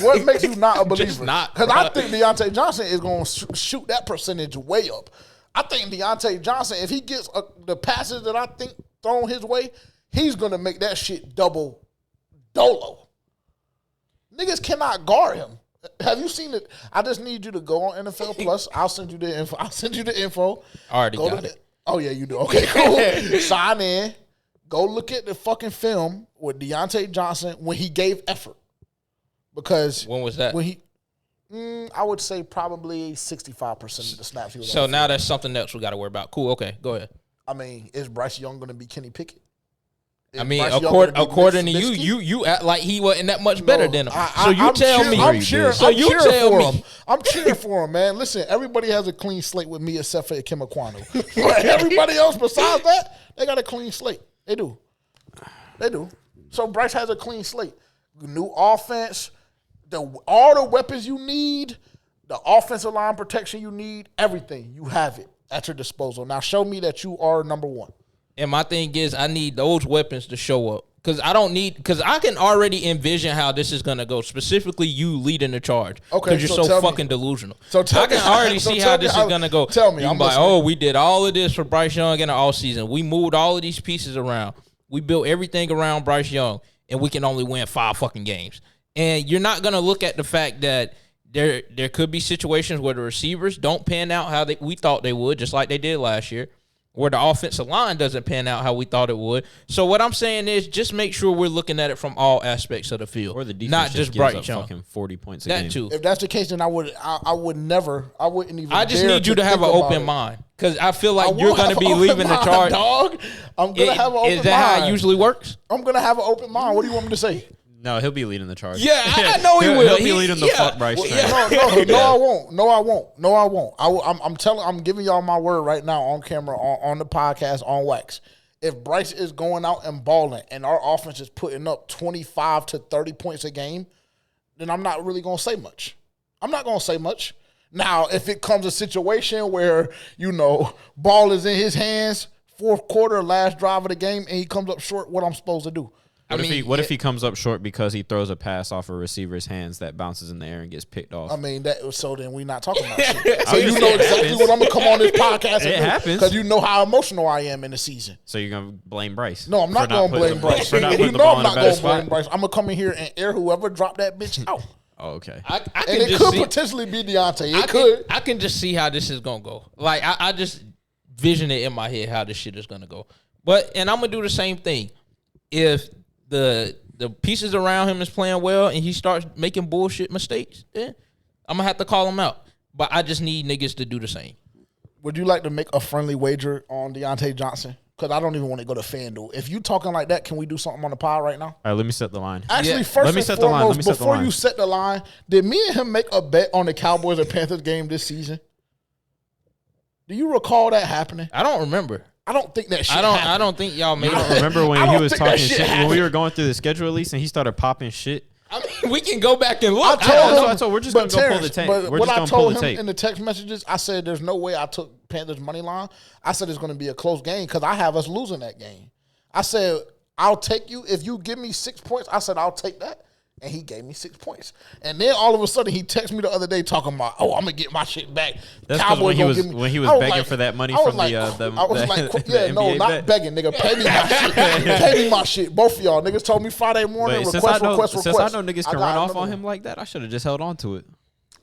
What makes you not a believer? Just not, Because bro. I think Deontay Johnson is going to shoot that percentage way up. I think Deontay Johnson, if he gets the passes that I think thrown his way, he's going to make that shit double dolo. Niggas cannot guard him. Have you seen it? I just need you to go on NFL Plus. I'll send you the info. Already Go got to it. Oh, yeah, you do. Okay, cool. Sign in. Go look at the fucking film with Deontay Johnson when he gave effort. Because When was that? When he, I would say probably 65% of the snaps he was So on. now that's something else we got to worry about. Cool. Okay, go ahead. I mean, is Bryce Young going to be Kenny Pickett? I mean, according to you act like he wasn't that much better than him. I'm cheering for him. I'm cheering for him, man. Listen, everybody has a clean slate with me except for Ikem Ekwonu. Everybody else besides that, they got a clean slate. They do. So Bryce has a clean slate. New offense, all the weapons you need, the offensive line protection you need, everything, you have it at your disposal. Now show me that you are number one. And my thing is, I need those weapons to show up. Because I can already envision how this is going to go. Specifically, you leading the charge. Okay, Because you're so fucking delusional. So I can already see how this is going to go. Tell me. I'm like, oh, we did all of this for Bryce Young in the offseason. We moved all of these pieces around. We built everything around Bryce Young. And we can only win 5 fucking games. And you're not going to look at the fact that there could be situations where the receivers don't pan out how we thought they would, just like they did last year. Where the offensive line doesn't pan out how we thought it would. So what I'm saying is just make sure we're looking at it from all aspects of the field. Or the defense not just Bryce Young. fucking 40 points a That game. too. If that's the case, then I wouldn't even. I just dare need you to have an think about open it. mind. Because I feel I like you're will going have to an be open leaving the mind, charge. dog. I'm gonna have an open mind. Is that how it usually works? I'm gonna have an open mind. What do you want me to say? No, he'll be leading the charge. Yeah, I know he will. He'll be leading the fuck Bryce train. No, I won't. I'm giving y'all my word right now on camera, on the podcast, on wax. If Bryce is going out and balling and our offense is putting up 25 to 30 points a game, then I'm not really going to say much. I'm not going to say much. Now, if it comes a situation where, ball is in his hands, fourth quarter, last drive of the game, and he comes up short, what I'm supposed to do? What if he comes up short because he throws a pass off a receiver's hands that bounces in the air and gets picked off? I mean, so then we're not talking about shit. So you know exactly what I'm going to come on this podcast and It do. happens. Because you know how emotional I am in the season. So you're going to blame Bryce? No, I'm not going to blame Bryce. For not You putting the know ball I'm in a not better going to blame spot? Bryce. I'm going to come in here and air whoever dropped that bitch out. Oh, okay. I And can it just could see, potentially be Deontay. It could. I can just see how this is going to go. Like, I just vision it in my head how this shit is going to go. And I'm going to do the same thing. If the pieces around him is playing well and he starts making bullshit mistakes, then I'm going to have to call him out. But I just need niggas to do the same. Would you like to make a friendly wager on Deontay Johnson? Because I don't even want to go to FanDuel. If you talking like that, can we do something on the pod right now? All right, let me set the line. Actually, Yeah. first Let me and set the line. Let foremost, me set the before line. you set the line, did me and him make a bet on the Cowboys and Panthers game this season? Do you recall that happening? I don't remember. I don't think that shit happened. I don't think y'all made You don't it. remember when I he don't was think that talking shit shit when we happened. were going through the schedule at least and he started popping shit? I mean, we can go back and look. I told we're just but gonna go pull Terrence, the tape. But We're what just I gonna pull told the him tape. in the text messages, I said there's no way I took Panthers money line. I said it's going to be a close game because I have us losing that game. I said I'll take you if you give me 6 points. I said I'll take that, and he gave me 6 points. And then all of a sudden he texted me the other day talking about, oh, I'm gonna get my shit back. That's because when he was I begging for that money I was from like, the I was like, the yeah, no, NBA not bet. begging, nigga. Pay me my shit. Pay me my shit. Both of y'all niggas told me Friday morning. Wait, Request. since I know I niggas got can run off another on one. him like that, I should have just held on to it.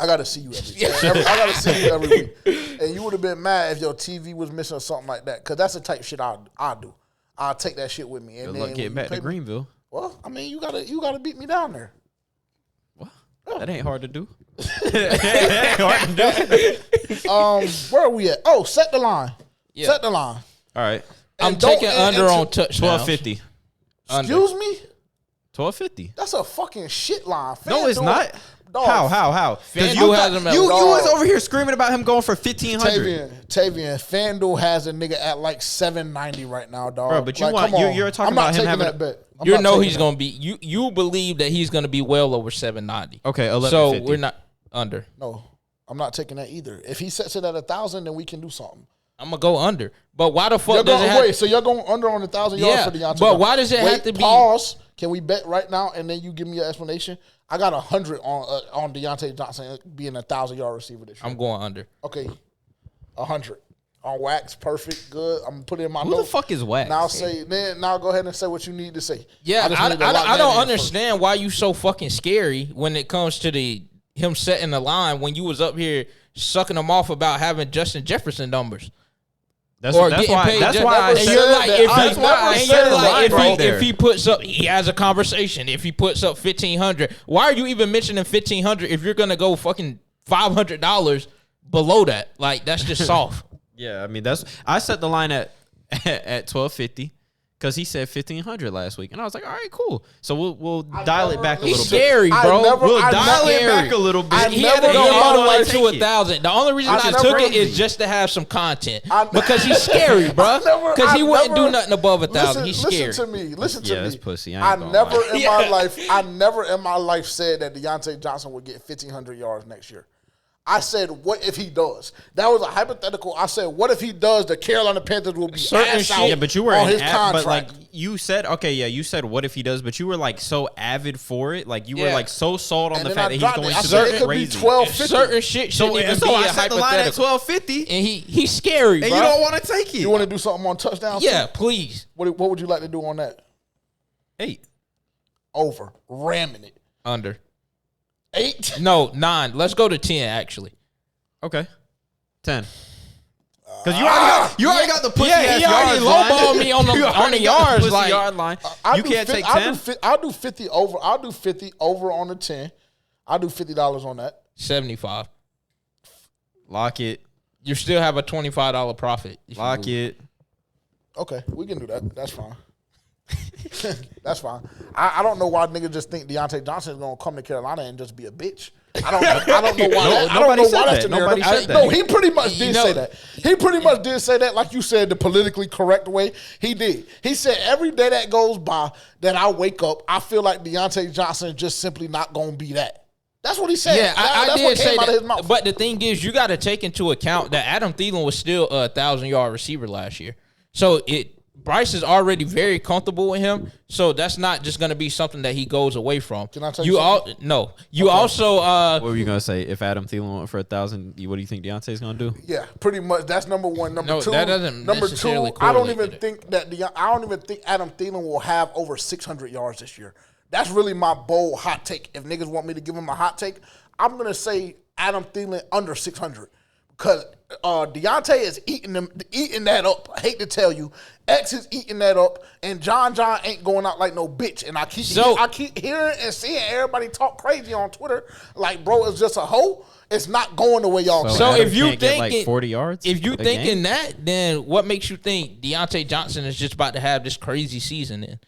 I gotta see you I gotta see you every week. And you would have been mad if your TV was missing or something like that. Cause that's the type of shit I'll do. I'll take that shit with me. And Good then luck getting back to Greenville. Well, I mean, you gotta beat me down there. What? That ain't hard to do. That ain't hard to do. Where are we at? Oh, set the line. Yeah. Set the line. All right. I'm And don't- taking and- under and on to- touchdowns. 1250. Excuse me? 1250. That's a fucking shit line. No, it's FanDuel- not. Dog. How? Because FanDuel has him at you dog. was over here screaming about him going for 1,500. Tavian, FanDuel has a nigga at like $790 right now, dog. Bro, but you Like, want come on. you're talking I'm not about him taking having that bet. I'm You not know taking he's that. gonna be. You believe that he's gonna be well over 790. Okay, So 1150. we're not under. No, I'm not taking that either. If he sets it at 1,000, then we can do something. I'm gonna go under. But why the fuck You're does it going, have? wait, so you're going under on 1,000 yards Yeah, for Deontay? but why does it have to be- Pause. Can we bet right now and then you give me your explanation? I got 100 on Deontay Johnson being a 1,000-yard receiver this year. I'm going under. Okay, 100 on wax, perfect, good. I'm gonna put it in my Who notes. the fuck is Wax? Now go ahead and say what you need to say. Yeah, just I need to lock that don't in understand why you so fucking scary when it comes to him setting the line when you was up here sucking him off about having Justin Jefferson numbers. That's Or why. getting paid That's just- why I never And said you're like, that. if I he, never and said you're like, that, bro. if he puts up, he has a conversation. If he puts up 1,500, why are you even mentioning 1,500 if you're gonna go fucking $500 below that? Like that's just soft. Yeah, I mean I set the line at 1,250 because he said 1,500 last week, and I was like, all right, cool. So we'll dial it back a He's little bit. scary, bro. We'll I dial never- it back a little bit. He never had to go in my all the way life to take it. 1,000. The only reason I I never- took it is just to have some content because he's scary, bro. I never- Because he I wouldn't never- do nothing above 1,000. He's scary. Listen to me. Listen to Yeah, me. that's pussy. I ain't gonna never lie. in my life. I never in my life said that Deontay Johnson would get 1,500 yards next year. I said, what if he does? That was a hypothetical. I said, what if he does? The Carolina Panthers will be Certain ass shit- out Yeah, but you were on his but contract. like you said, okay, yeah, you said what if he does, but you were like so avid for it, like you were Yeah. like so sold on And the then fact I that he's dropped going it. I to said be it could be crazy. 1250. Certain shit So, shouldn't even so be I a set the line at hypothetical. 1,250, And he's scary, bro. and you don't want to take it. You want to do something on touchdowns? Yeah, please. What would you like to do on that? 8. Over. Ramming it. Under. 8? No, 9. Let's go to 10, actually. Okay, 10. Because you already got the pussy Yeah, ass he already yards line. lowballed me on the- You on already the got yards, pussy like- yard line. You can't take 10. I'll do 50 over. I'll do 50 over on the 10. I'll do $50 on that. 75. Lock it. You still have a $25 profit. if you Lock lose. it. Okay, we can do that. That's fine. That's fine. I don't know why niggas just think Deontay Johnson is gonna come to Carolina and just be a bitch. I don't know why. I don't nobody know said why that's that. the Nobody narrative. said that. No, he pretty much did know- say that. He pretty much did say that, like you said, the politically correct way. He did. He said every day that goes by that I wake up, I feel like Deontay Johnson is just simply not gonna be that. That's what he said. Yeah, I That's did what say came out of his that. mouth. But the thing is, you got to take into account that Adam Thielen was still a 1,000-yard receiver last year. So Bryce is already very comfortable with him. So that's not just going to be something that he goes away from. Can I tell you something? No. You also What were you gonna say? If Adam Thielen went for 1,000, what do you think Deontay's gonna do? Yeah, pretty much. That's number one. Number No, two. that doesn't number two. necessarily I don't correlate even with it. think that I don't even think Adam Thielen will have over 600 yards this year. That's really my bold hot take. If niggas want me to give him a hot take, I'm gonna say Adam Thielen under 600 because Deontay is eating that up. I hate to tell you, X is eating that up, and John ain't going out like no bitch. And I keep hearing and seeing everybody talk crazy on Twitter, like bro, it's just a hoe. It's not going the way y'all. So Adam if you can't get, thinking like 40 yards, if you a thinking game? that, then what makes you think Deontay Johnson is just about to have this crazy season? Then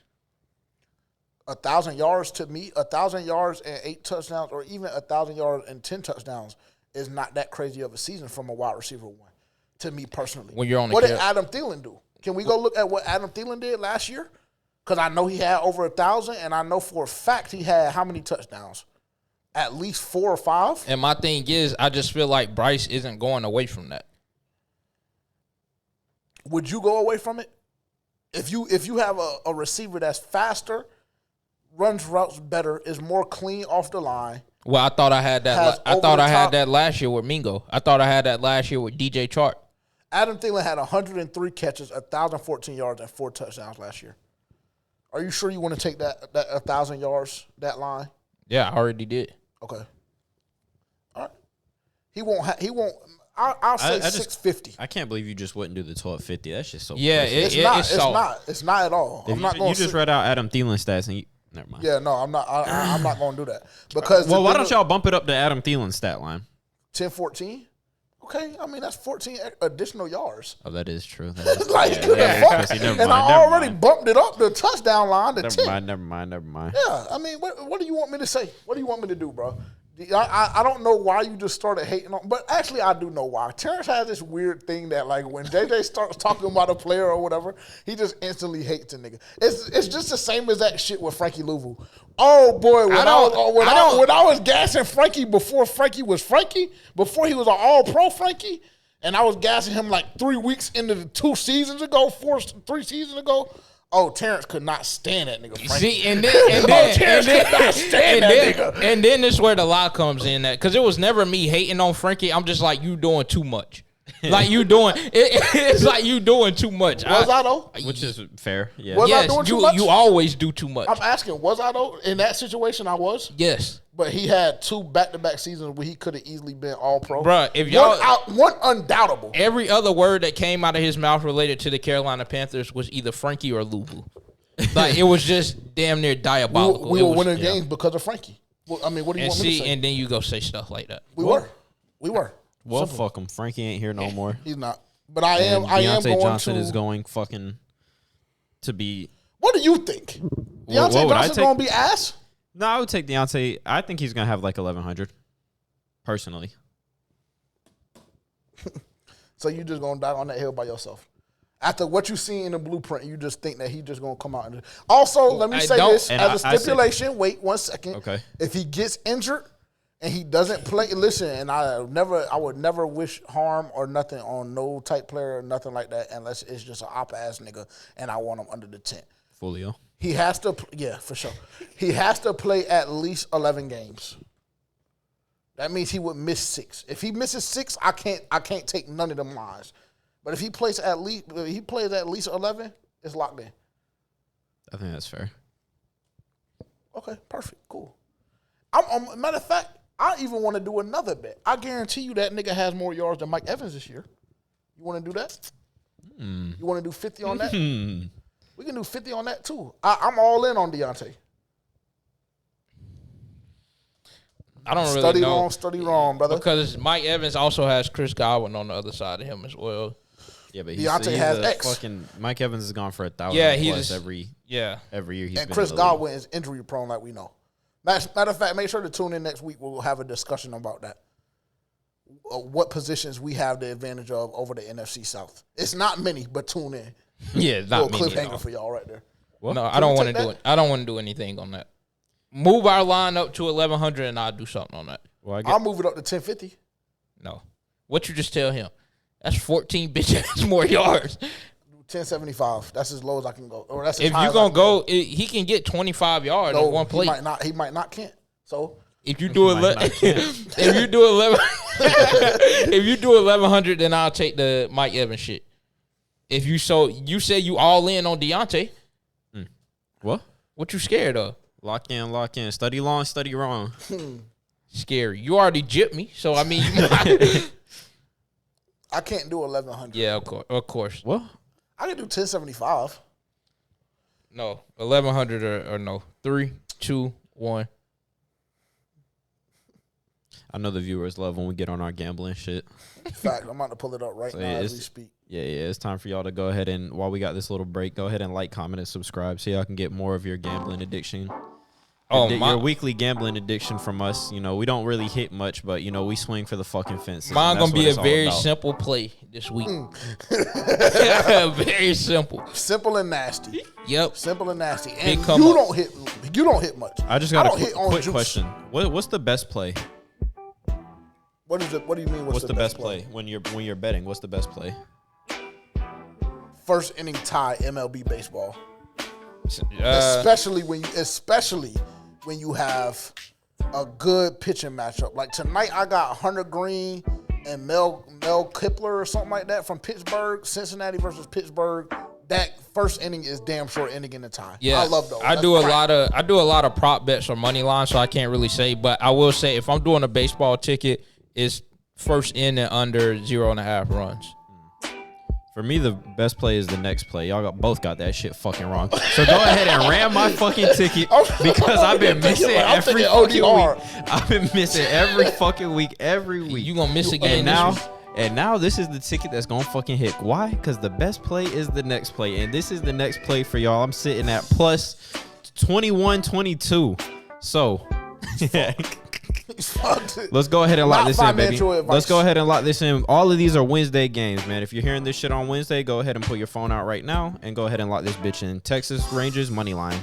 1,000 yards to me, 1,000 yards and 8 touchdowns, or even 1,000 yards and 10 touchdowns is not that crazy of a season from a wide receiver one. To me personally, When you're on the what did cap. Adam Thielen do? Can we go look at what Adam Thielen did last year? Because I know he had over 1,000, and I know for a fact he had how many touchdowns? At least 4 or 5. and my thing is, I just feel like Bryce isn't going away from that. Would you go away from it? If you have a receiver that's faster, runs routes better, is more clean off the line. Well, I thought I had that. Has I thought I had over-the-top- that last year with Mingo. I thought I had that last year with DJ Chark. Adam Thielen had 103 catches, 1,014 yards, and 4 touchdowns last year. Are you sure you want to take that 1,000 yards, that line? Yeah, I already did. Okay. All right. He won't. I'll say I just- 650. I can't believe you just wouldn't do the 1,250. That's just so. Yeah, pussy. It's not. It's not at all. I'm not going. You just read out Adam Thielen stats and never mind. Yeah, no, I'm not. I'm not going to do that because. Well, why don't y'all bump it up to Adam Thielen's stat line? 10-14? Okay, I mean that's 14 additional yards. Oh, that is true. That is, Like, yeah, what the that is fuck? pussy. Never And mind, I never already mind. bumped it up the touchdown line to 10. Never mind. Yeah, I mean, what do you want me to say? What do you want me to do, bro? I don't know why you just started hating on, but actually I do know why. Terrence has this weird thing that like when JJ starts talking about a player or whatever, he just instantly hates a nigga. It's just the same as that shit with Frankie Louvu. Oh boy, when I was gassing Frankie before Frankie was Frankie, before he was an All-Pro Frankie, and I was gassing him like 3 weeks into the 3 seasons ago. Oh, Terrence could not stand that nigga. Frankie. See, and then this is where the lie comes in, that because it was never me hating on Frankie. I'm just like, you doing too much. Like you doing it's like you doing too much. Was I though? Which is fair. Yeah. Was I doing too much? You always do too much. I'm asking, was I though? In that situation, I was. Yes. But he had 2 back-to-back seasons where he could have easily been All-Pro. Bruh, if y'all one undoubtable. Every other word that came out of his mouth related to the Carolina Panthers was either Frankie or Louvu. Like it was just damn near diabolical. We were winning games because of Frankie. Well, I mean, what do you want me to say? And then you go say stuff like that. We were. Well, fuck him. Frankie ain't here no more. He's not. But I am Deontay going Johnson to. is going fucking to be. What do you think? Deontay Johnson's going to be ass? No, I would take Deontay. I think he's going to have like 1,100, personally. So you just going to die on that hill by yourself? After what you see in the blueprint, you just think that he just going to come out and also, let me say this as a stipulation. Wait 1 second. Okay. If he gets injured and he doesn't play, listen, and I would never wish harm or nothing on no type player or nothing like that unless it's just an op-ass nigga and I want him under the tent. Folio. He has to, yeah, for sure. He has to play at least 11 games. That means he would miss 6. If he misses 6, I can't take none of them lines. But if he plays at least 11, it's locked in. I think that's fair. Okay, perfect, cool. Matter of fact, I even want to do another bet. I guarantee you that nigga has more yards than Mike Evans this year. You want to do that? You want to do 50 on that? We can do 50 on that too. I'm all in on Deontay. I don't really know. Study wrong, brother. Because Mike Evans also has Chris Godwin on the other side of him as well. Yeah, but Deontay has X. Fucking Mike Evans has gone for 1,000 plus every year. And Chris Godwin is injury prone, like we know. Matter of fact, make sure to tune in next week. We'll have a discussion about that. What positions we have the advantage of over the NFC South. It's not many, but tune in. Yeah, not many. Cliffhanger for y'all right there. What? No, I don't want to do it. I don't want to do anything on that. Move our line up to 1,100 and I'll do something on that. Well, I'll move it up to 1050. No. What you just tell him? That's 14 bitches more yards. 1075. That's as low as I can go. Or that's as if high you're as going to go, he can get 25 yards in one play. He might not can't. So if you do 11, if you do 1,100, then I'll take the Mike Evans shit. If you say you all in on Deontay. What? What you scared of? Lock in. Study long, study wrong. Scary. You already gypped me, so I mean, you might. I can't do 1,100. Yeah, of course. What? I can do 1075. No, 1,100 or no. 3, 2, 1. I know the viewers love when we get on our gambling shit. Fact, I'm about to pull it up right now as we speak. Yeah, it's time for y'all to go ahead and, while we got this little break, go ahead and like, comment, and subscribe so y'all can get more of your gambling addiction. Your weekly gambling addiction from us. You know, we don't really hit much, but, you know, we swing for the fucking fences. Mine going to be a very simple play this week. Very simple. Simple and nasty. Yep. Simple and nasty. And you don't hit much. I just got a quick question. What's the best play? What is it? What do you mean? What's the best play when you're betting? What's the best play? First inning tie MLB baseball. Especially when you have a good pitching matchup. Like tonight, I got Hunter Green and Mel Kipler or something like that from Pittsburgh. Cincinnati versus Pittsburgh. That first inning is damn short inning in the tie. Yeah, I love those. I do a lot of prop bets or money line, so I can't really say. But I will say if I'm doing a baseball ticket, it's first inning under 0.5 runs. For me, the best play is the next play. Y'all both got that shit fucking wrong. So go ahead and ram my fucking ticket because I've been missing every fucking week. I've been missing every fucking week, every week. You gonna miss again And now this is the ticket that's gonna fucking hit. Why? Because the best play is the next play, and this is the next play for y'all. I'm sitting at plus 21-22. So He's fucked. Let's go ahead and lock Not this in, baby. financial advice. Let's go ahead and lock this in. All of these are Wednesday games, man. If you're hearing this shit on Wednesday, go ahead and pull your phone out right now and go ahead and lock this bitch in. Texas Rangers money line.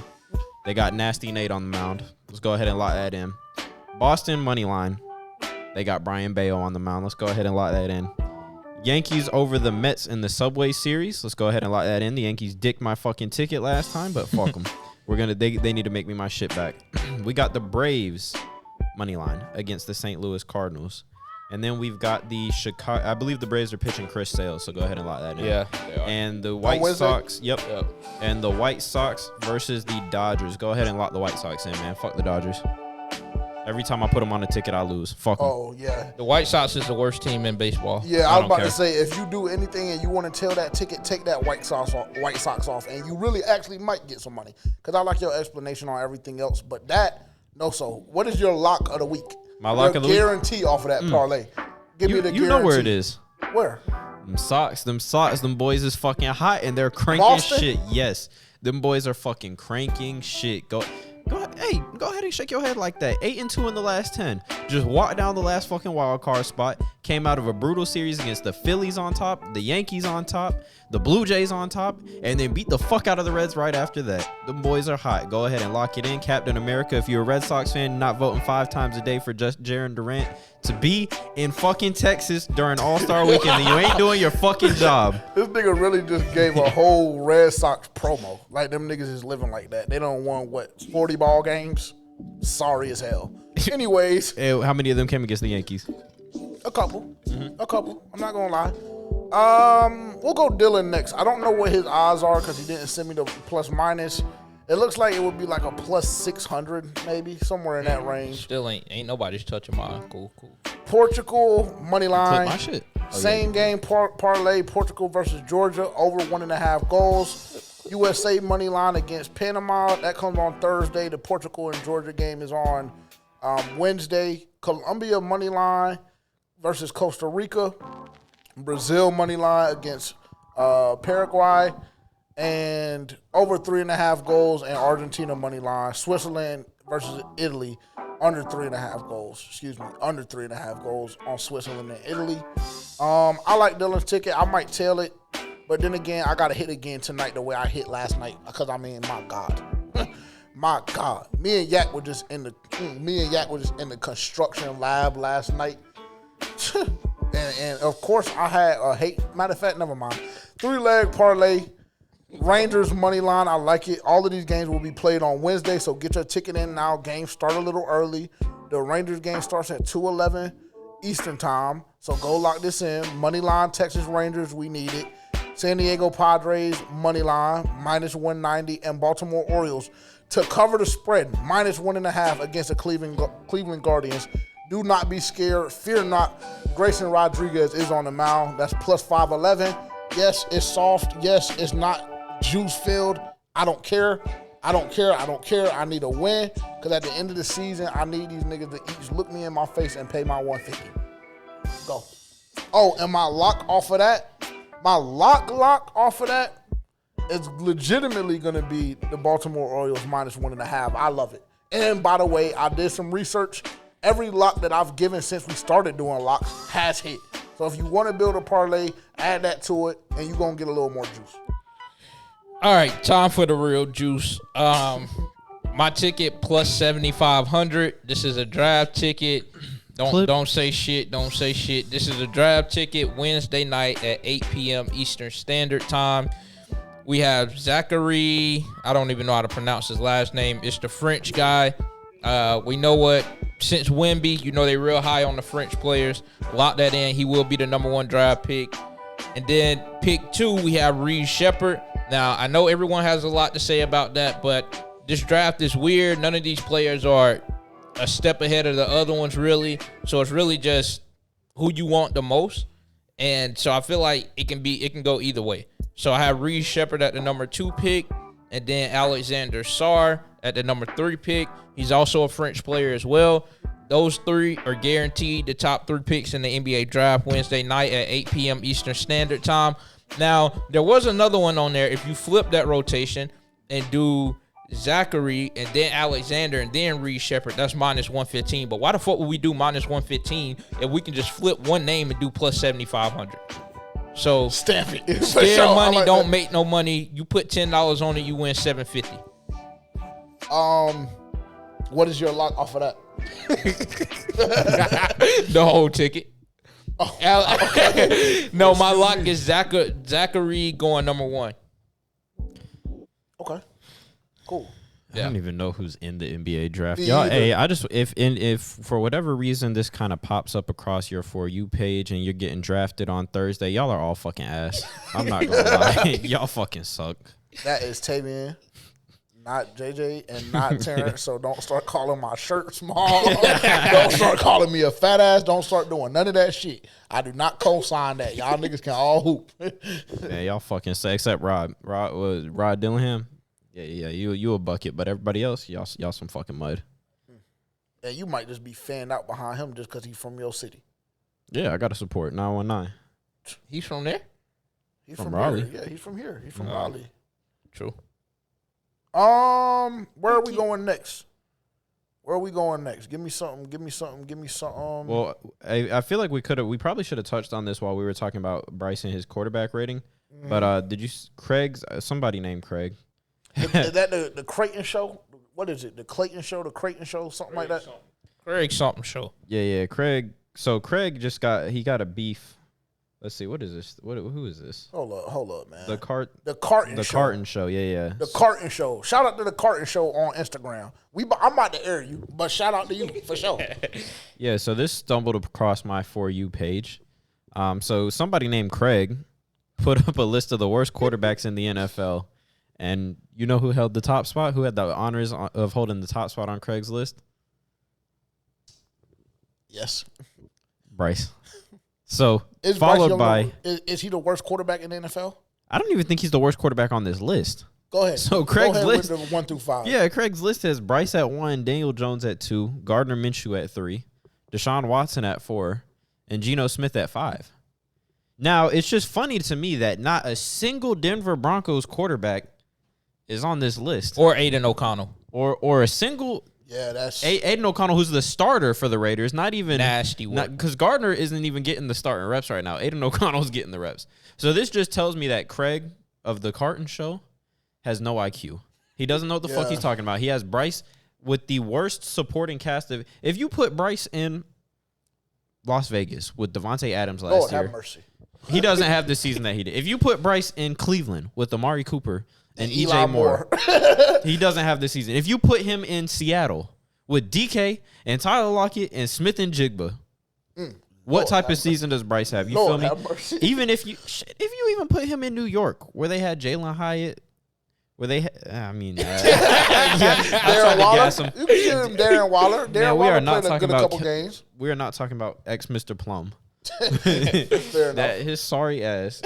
They got Nasty Nate on the mound. Let's go ahead and lock that in. Boston money line. They got Brian Bayo on the mound. Let's go ahead and lock that in. Yankees over the Mets in the Subway Series. Let's go ahead and lock that in. The Yankees dicked my fucking ticket last time, but fuck them. They need to make me my shit back. We got the Braves money line against the St. Louis Cardinals. And then we've got the Chicago. I believe the Braves are pitching Chris Sale, so go ahead and lock that in. Yeah, they are. And the White Sox. Yep. And the White Sox versus the Dodgers. Go ahead and lock the White Sox in, man. Fuck the Dodgers. Every time I put them on a ticket, I lose. Fuck them. Oh, yeah. The White Sox is the worst team in baseball. Yeah, I was about to say, if you do anything and you want to tail that ticket, take that White Sox off, and you really actually might get some money. Because I like your explanation on everything else, but that, no so. What is your lock of the week? My lock of the week? Guarantee off of that parlay. Give me the guarantee. You know where it is. Where? Them socks, them boys is fucking hot, and they're cranking Boston? shit. Yes, them boys are fucking cranking shit. Go ahead and shake your head like that. 8-2 in the last 10. Just walked down the last fucking wild card spot. Came out of a brutal series against the Phillies on top, the Yankees on top, the Blue Jays on top, and then beat the fuck out of the Reds right after that. Them boys are hot. Go ahead and lock it in. Captain America, if you're a Red Sox fan, not voting 5 times a day for just Jaron Durant to be in fucking Texas during All-Star Weekend, and you ain't doing your fucking job. This nigga really just gave a whole Red Sox promo. Like, them niggas is living like that. They don't want, 40 ball games? Sorry as hell. Anyways. Hey, how many of them came against the Yankees? A couple. A couple. I'm not going to lie. We'll go Dylan next. I don't know what his odds are because he didn't send me the plus minus. It looks like it would be like a plus 600, maybe, somewhere in that range. Still ain't nobody's touching mine. Cool. Portugal, money line. Clip my shit. Same game parlay, Portugal versus Georgia, over 1.5 goals. USA money line against Panama. That comes on Thursday. The Portugal and Georgia game is on Wednesday. Colombia money line versus Costa Rica. Brazil money line against Paraguay. And over 3.5 goals, and Argentina money line. Switzerland versus Italy, under 3.5 goals. Under 3.5 goals on Switzerland and Italy. I like Dylan's ticket. I might tail it, but then again, I gotta hit again tonight the way I hit last night because I mean, my God, my God. Me and Yak were just in the construction lab last night. and of course I had matter of fact, never mind. 3-leg parlay. Rangers money line, I like it. All of these games will be played on Wednesday, so get your ticket in now. Games start a little early. The Rangers game starts at 2:11 Eastern time, so go lock this in. Money line, Texas Rangers, we need it. San Diego Padres money line, minus 190, and Baltimore Orioles to cover the spread, minus 1.5 against the Cleveland Guardians. Do not be scared. Fear not. Grayson Rodriguez is on the mound. That's plus 511. Yes, it's soft. Yes, it's not juice-filled. I don't care. I need a win because at the end of the season, I need these niggas to each look me in my face and pay my $150. Go. Oh, and my lock off of that is legitimately going to be the Baltimore Orioles minus 1.5. I love it. And by the way, I did some research. Every lock that I've given since we started doing locks has hit. So if you want to build a parlay, add that to it, and you're going to get a little more juice. All right, time for the real juice. My ticket plus 7,500. This is a draft ticket. Don't say shit. This is a draft ticket Wednesday night at 8 p.m. Eastern Standard Time. We have Zachary. I don't even know how to pronounce his last name. It's the French guy. We know what, since Wemby, you know they real high on the French players. Lock that in. He will be the number 1 draft pick. And then pick 2, we have Reed Shepherd. Now, I know everyone has a lot to say about that, but this draft is weird. None of these players are a step ahead of the other ones, really. So it's really just who you want the most. And so I feel like it can go either way. So I have Reed Shepherd at the number 2 pick, and then Alexander Sarr at the number 3 pick. He's also a French player as well. Those 3 are guaranteed the top 3 picks in the NBA draft Wednesday night at 8 p.m. Eastern Standard Time. Now, there was another one on there. If you flip that rotation and do Zachary, and then Alexander, and then Reed Shepard, that's minus 115. But why the fuck would we do minus 115 if we can just flip one name and do plus 7,500? So Stamp it. their money don't make no money. You put $10 on it, you win 750. What is your lock off of that? The whole ticket. Oh, No, my lock is Zachary going number 1. Okay. Cool. I don't even know who's in the NBA draft. Me Y'all, either. hey, I just if for whatever reason this kind of pops up across your For You page and you're getting drafted on Thursday, y'all are all fucking ass. I'm not gonna lie, y'all fucking suck. That is Tavian, not JJ, and not Terrence. So don't start calling my shirt small. Don't start calling me a fat ass. Don't start doing none of that shit. I do not co-sign that. Y'all niggas can all hoop. Yeah, y'all fucking suck. Except Rod Dillingham. Yeah, you a bucket, but everybody else, y'all some fucking mud. And you might just be fanned out behind him just because he's from your city. Yeah, I got to support 919. He's from there? He's From from Raleigh. Here. Yeah, he's from here. He's from Raleigh. True. Where are we going next? Give me something. Well, I feel like we probably should have touched on this while we were talking about Bryce and his quarterback rating. But did you Craig's somebody named Craig? Is that the Creighton show? What is it? The Creighton show, something like that? Craig something show. Yeah, Craig. So Craig got a beef. Let's see, what is this? Who is this? Hold up, man. The Carton show. Carton show. Yeah. The Carton show. Shout out to the Carton show on Instagram. I'm about to air you, but shout out to you for sure. Yeah, so this stumbled across my For You page. So somebody named Craig put up a list of the worst quarterbacks in the NFL. And you know who held the top spot? Who had the honors of holding the top spot on Craig's list? Yes. Bryce. So, Is followed Bryce by... Is he the worst quarterback in the NFL? I don't even think he's the worst quarterback on this list. Go ahead. So, Craig's Go ahead list... with the 1 through 5. Yeah, Craig's list has Bryce at 1, Daniel Jones at 2, Gardner Minshew at 3, Deshaun Watson at 4, and Geno Smith at 5. Now, it's just funny to me that not a single Denver Broncos quarterback is on this list. Or Aiden O'Connell. Or a single... Yeah, that's... Aiden O'Connell, who's the starter for the Raiders, not even... Nasty work. Because Gardner isn't even getting the starting reps right now. Aiden O'Connell's getting the reps. So this just tells me that Craig of the Carton show has no IQ. He doesn't know what the fuck he's talking about. He has Bryce with the worst supporting cast of... If you put Bryce in Las Vegas with Devontae Adams last year... have mercy. He doesn't have the season that he did. If you put Bryce in Cleveland with Amari Cooper... and Eli EJ Moore. He doesn't have this season. If you put him in Seattle with DK and Tyler Lockett and Smith and Jigba, what type of season does Bryce have? You Lord feel have me? mercy. Even if you even put him in New York where they had Jalen Hyatt, where they Darren Waller. You can give him Darren Waller. Darren we are Waller not played a talking good about couple games. We are not talking about ex Mr. Plum. Fair enough. That his sorry ass.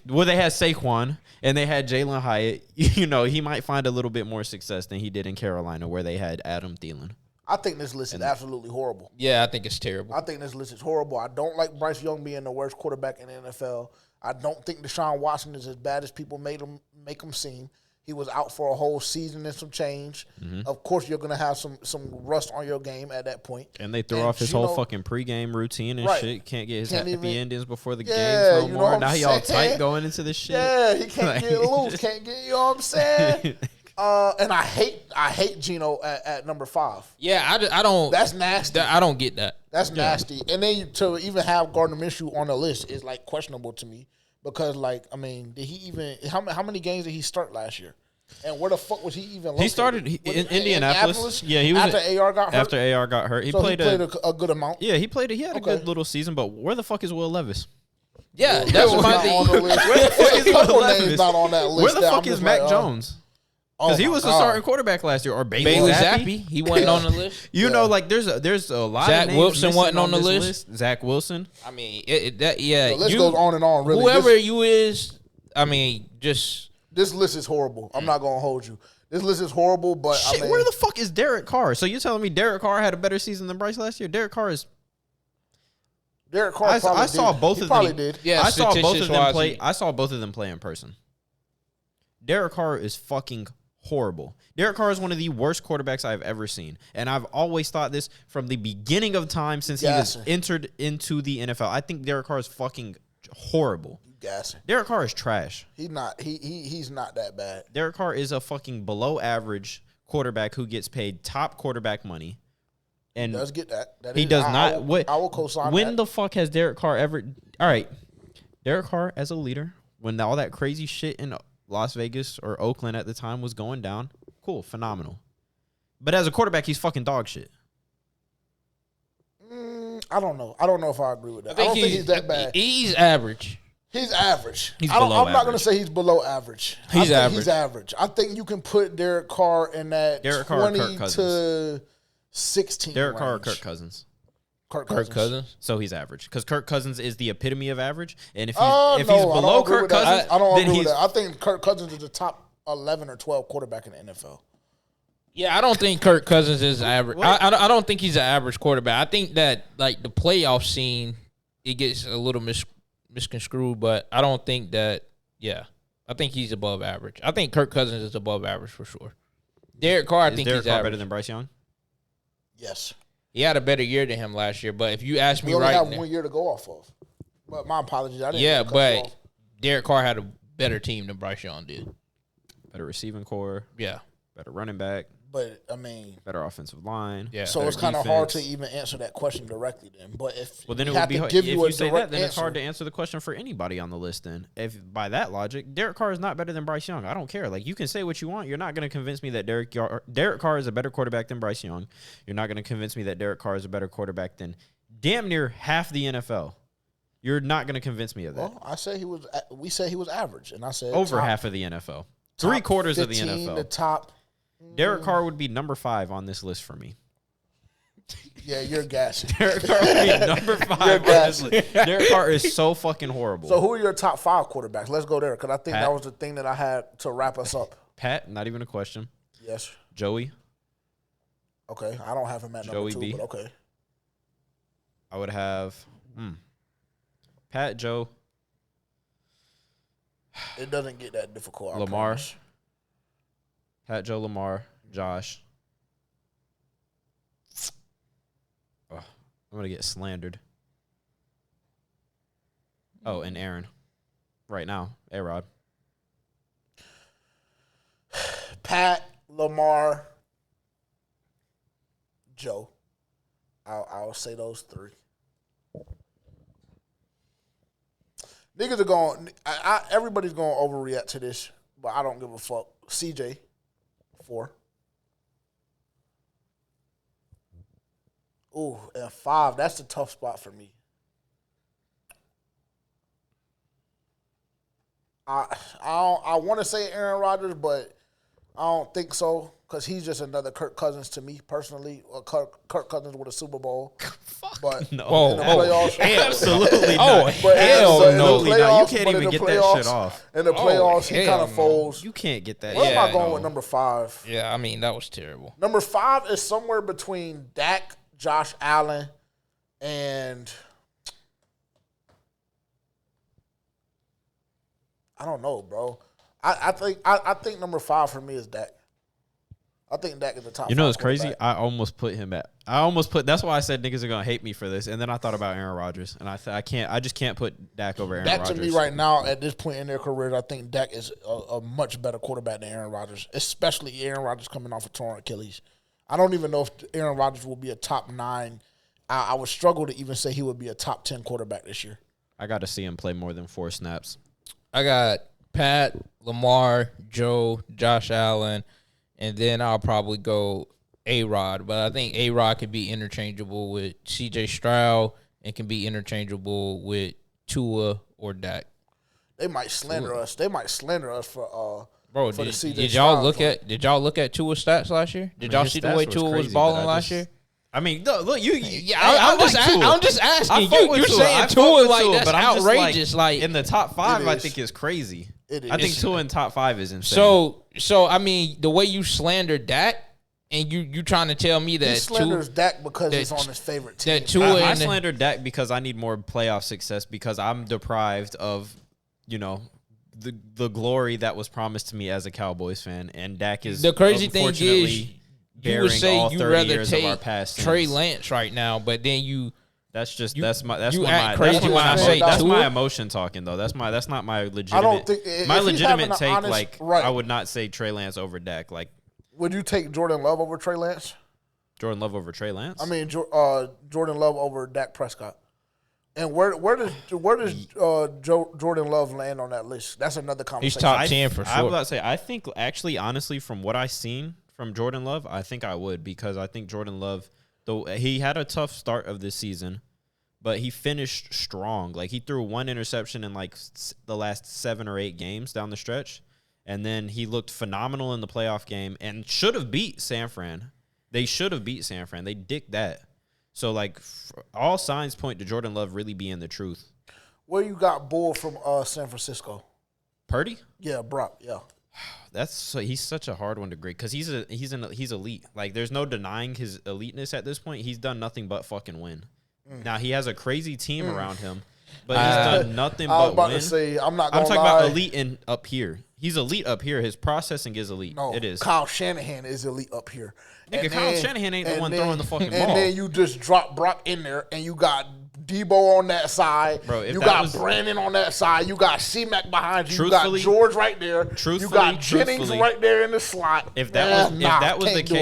Well, they had Saquon and they had Jalen Hyatt. You know, he might find a little bit more success than he did in Carolina, where they had Adam Thielen. I think this list is absolutely horrible. Yeah, I think it's terrible. I think this list is horrible. I don't like Bryce Young being the worst quarterback in the NFL. I don't think Deshaun Watson is as bad as people make him seem. He was out for a whole season and some change. Of course, you're going to have some rust on your game at that point. And they threw off his whole fuking pregame routine and Right. shit. Can't get his Can't happy even- endings before the Yeah, games you no know what more. I'm Now he all saying? tight going into this shit. Yeah, he can't Like- get loose. Can't get, you know what I'm saying? And I hate Geno at number 5. Yeah, I don't. That's nasty. I don't get that. That's nasty. And then to even have Gardner Minshew on the list is like questionable to me because, like, I mean, did he even how many games did he start last year? And where the fuck was he even located? He started in Indianapolis. Yeah, he was after AR got hurt. After AR got hurt, he So played, he played a good amount. Yeah, he played. He had a Okay. good little season. But where the fuck is Will Levis? Yeah, He that's was my not on the thing. list. Where the fuck is A couple Will names Levis? not on that list. Where the that fuck I'm is just Mac like, Jones? Oh Because he my was the God. starting quarterback last year. Or Bailey Zappi. Zappi, he wasn't on the list. You know, like there's a lot Zach of names Wilson missing wasn't on the this list. Zach Wilson. I mean, The list you, goes on and on. Really, whoever this, you is, I mean, just this list is horrible. I'm not gonna hold you. This list is horrible, but Shit, I mean, where the fuck is Derek Carr? So you're telling me Derek Carr had a better season than Bryce last year? Derek Carr is. Derek Carr probably I saw did. both He of probably them. did. yeah. I saw both of them statistics-wise, play. I saw both of them play in person. Derek Carr is fucking horrible. Derek Carr is one of the worst quarterbacks I've ever seen. And I've always thought this from the beginning of time since he was entered into the NFL. I think Derek Carr is fucking horrible. Gassing. Derek Carr is trash. He's not that bad. Derek Carr is a fucking below average quarterback who gets paid top quarterback money. And He does get that. He does not. I will co-sign when that. the fuck has Derek Carr ever? All right, Derek Carr as a leader, when all that crazy shit in Las Vegas or Oakland at the time was going down, cool, phenomenal. But as a quarterback, he's fucking dog shit. I don't know. I don't know if I agree with that. I don't think he's that bad. He's average. He's average. He's I'm below not going to average. say he's below average. He's I think average. He's average. I think you can put Derek Carr in that Derek Carr or 20 Kirk to 16 Derek Carr or range. Kirk Cousins. Kirk Kirk Cousins. So he's average because Kirk Cousins is the epitome of average. And if he's, No, he's I don't below agree Kirk with that. Cousins, I don't then agree with he's that. I think Kirk Cousins is the top 11 or 12 quarterback in the NFL. Yeah, I don't think Kirk Cousins is average. What? I don't think he's an average quarterback. I think that like the playoff scene, it gets a little misconstrued, but I don't think that. Yeah, I think he's above average. I think Kirk Cousins is above average for sure. Derek Carr, I think Derek he's Carr average. better than Bryce Young? Yes. He had a better year than him last year, but if you ask me We only right have now, 1 year to go off of. But my apologies. I didn't yeah, cut you but off. Derek Carr had a better team than Bryce Young did. Better receiving core, Yeah, better running back, But, I mean, better offensive line. yeah. so better it's kind of hard to defense. even answer that question directly then. But if Well, then we it would have be to hard. give If you a you say direct that, then it's hard to answer, answer the question for anybody on the list. Then, if by that logic, Derek Carr is not better than Bryce Young. I don't care. Like, you can say what you want. You're not going to convince me that Derek Carr is a better quarterback than Bryce Young. You're not going to convince me that Derek Carr is a better quarterback than damn near half the NFL. You're not going to convince me of that. well, I say he was. We said he was average, and I said Over top- half of the NFL. top 3/4 of the 15 NFL. The top. Derek Carr would be number 5 on this list for me. Yeah, you're gassing. Derek Carr would be number 5 on this list. Derek Carr is so fucking horrible. So who are your top 5 quarterbacks? Let's go there because I think Pat. that was the thing that I had to wrap us up. Pat, not even a question. Yes. Joey, Okay. I don't have him at Joey number 2, B. but okay. I would have Pat, Joe, It doesn't get that difficult. I Lamar. promise. Pat, Joe, Lamar, Josh. Oh, I'm gonna get slandered. Oh, and Aaron. Right now, A-Rod. Pat, Lamar, Joe. I'll say those 3. Niggas are going. Everybody's going to overreact to this, but I don't give a fuck. CJ, 4. Ooh, and 5. That's the tough spot for me. I want to say Aaron Rodgers, but I don't think so because he's just another Kirk Cousins to me personally. Or Kirk Cousins with a Super Bowl. But No. Whoa, in the oh, playoffs, Absolutely Oh, not. But hell in the no. Absolutely not. You playoffs- can't but in even the get that playoffs- shit off. In the playoffs, he hell kind of no. folds. You can't get that. Where am I shit going off. with number 5? Yeah, I mean that was terrible. Number 5 is somewhere between Dak, Josh Allen, and I don't know, bro. I think number 5 for me is Dak. I think Dak is the top. You know 5 what's crazy? quarterback. I almost put him at. That's why I said niggas are gonna hate me for this, and then I thought about Aaron Rodgers, and I just can't put Dak over Aaron Dak Rodgers. to me right now at this point in their careers, I think Dak is a much better quarterback than Aaron Rodgers, especially Aaron Rodgers coming off a torn Achilles. I don't even know if Aaron Rodgers will be a top 9. I would struggle to even say he would be a top 10 quarterback this year. I got to see him play more than 4 snaps. I got Pat, Lamar, Joe, Josh Allen, and then I'll probably go A-Rod. But I think A-Rod could be interchangeable with C.J. Stroud and can be interchangeable with Tua or Dak. They might slander us. They might slander us for Bro, for the did CJ y'all Stroud look point. at Tua's stats last year? Did y'all his see the stats way was Tua was crazy, balling but I last just- year? I mean, look, you. Yeah, I'm just asking. I fuck You're with Tua. I saying fuck Tua with like Tua, that's but I'm just, outrageous. Like in the top 5, It I is. think is crazy. It is. I think Tua in top 5 is insane. so I mean, the way you slander Dak, and you trying to tell me He that slanders Dak because that- it's on his favorite team. that Tua I and slander Dak because I need more playoff success because I'm deprived of, the glory that was promised to me as a Cowboys fan, and Dak is The crazy thing is, unfortunately you would bearing say all you 30 rather years of our take past Trey sins. Lance right now, but then you That's you what act crazy when I say that's my Tua. emotion talking though. That's not my legitimate. I don't think if my he's legitimate having an take. honest- Like right. I would not say Trey Lance over Dak. Like Would you take Jordan Love over Trey Lance? Jordan Love over Trey Lance. I mean, Jordan Love over Dak Prescott. And where does Jordan Love land on that list? That's another conversation. He's top 10 for I was sure. about to say. I think actually, honestly, from what I've seen from Jordan Love, I think I would, because I think Jordan Love, though he had a tough start of this season, but he finished strong. Like he threw one interception in like the last 7 or 8 games down the stretch, and then he looked phenomenal in the playoff game and should have beat San Fran. They should have beat San Fran. They dicked that. So like all signs point to Jordan Love really being the truth. Where you got Bull from San Francisco? Purdy? Yeah, Brock. Yeah. He's such a hard one to grade because he's elite. Like there's no denying his eliteness at this point. He's done nothing but fucking win. Now he has a crazy team around him, but he's done nothing I was but about win. to say, I'm talking about elite in up here. He's elite up here. His processing is elite. No, it is. Kyle Shanahan is elite up here. Nigga, Kyle Shanahan ain't the one throwing the fucking ball. And then you just drop Brock in there, and you got Debo on that side. Bro, if you that got was- Brandon on that side. You got C-Mac behind you. You got Truthfully- George right there. You got Jennings truthfully, right there in the slot. If that Man, was the can't do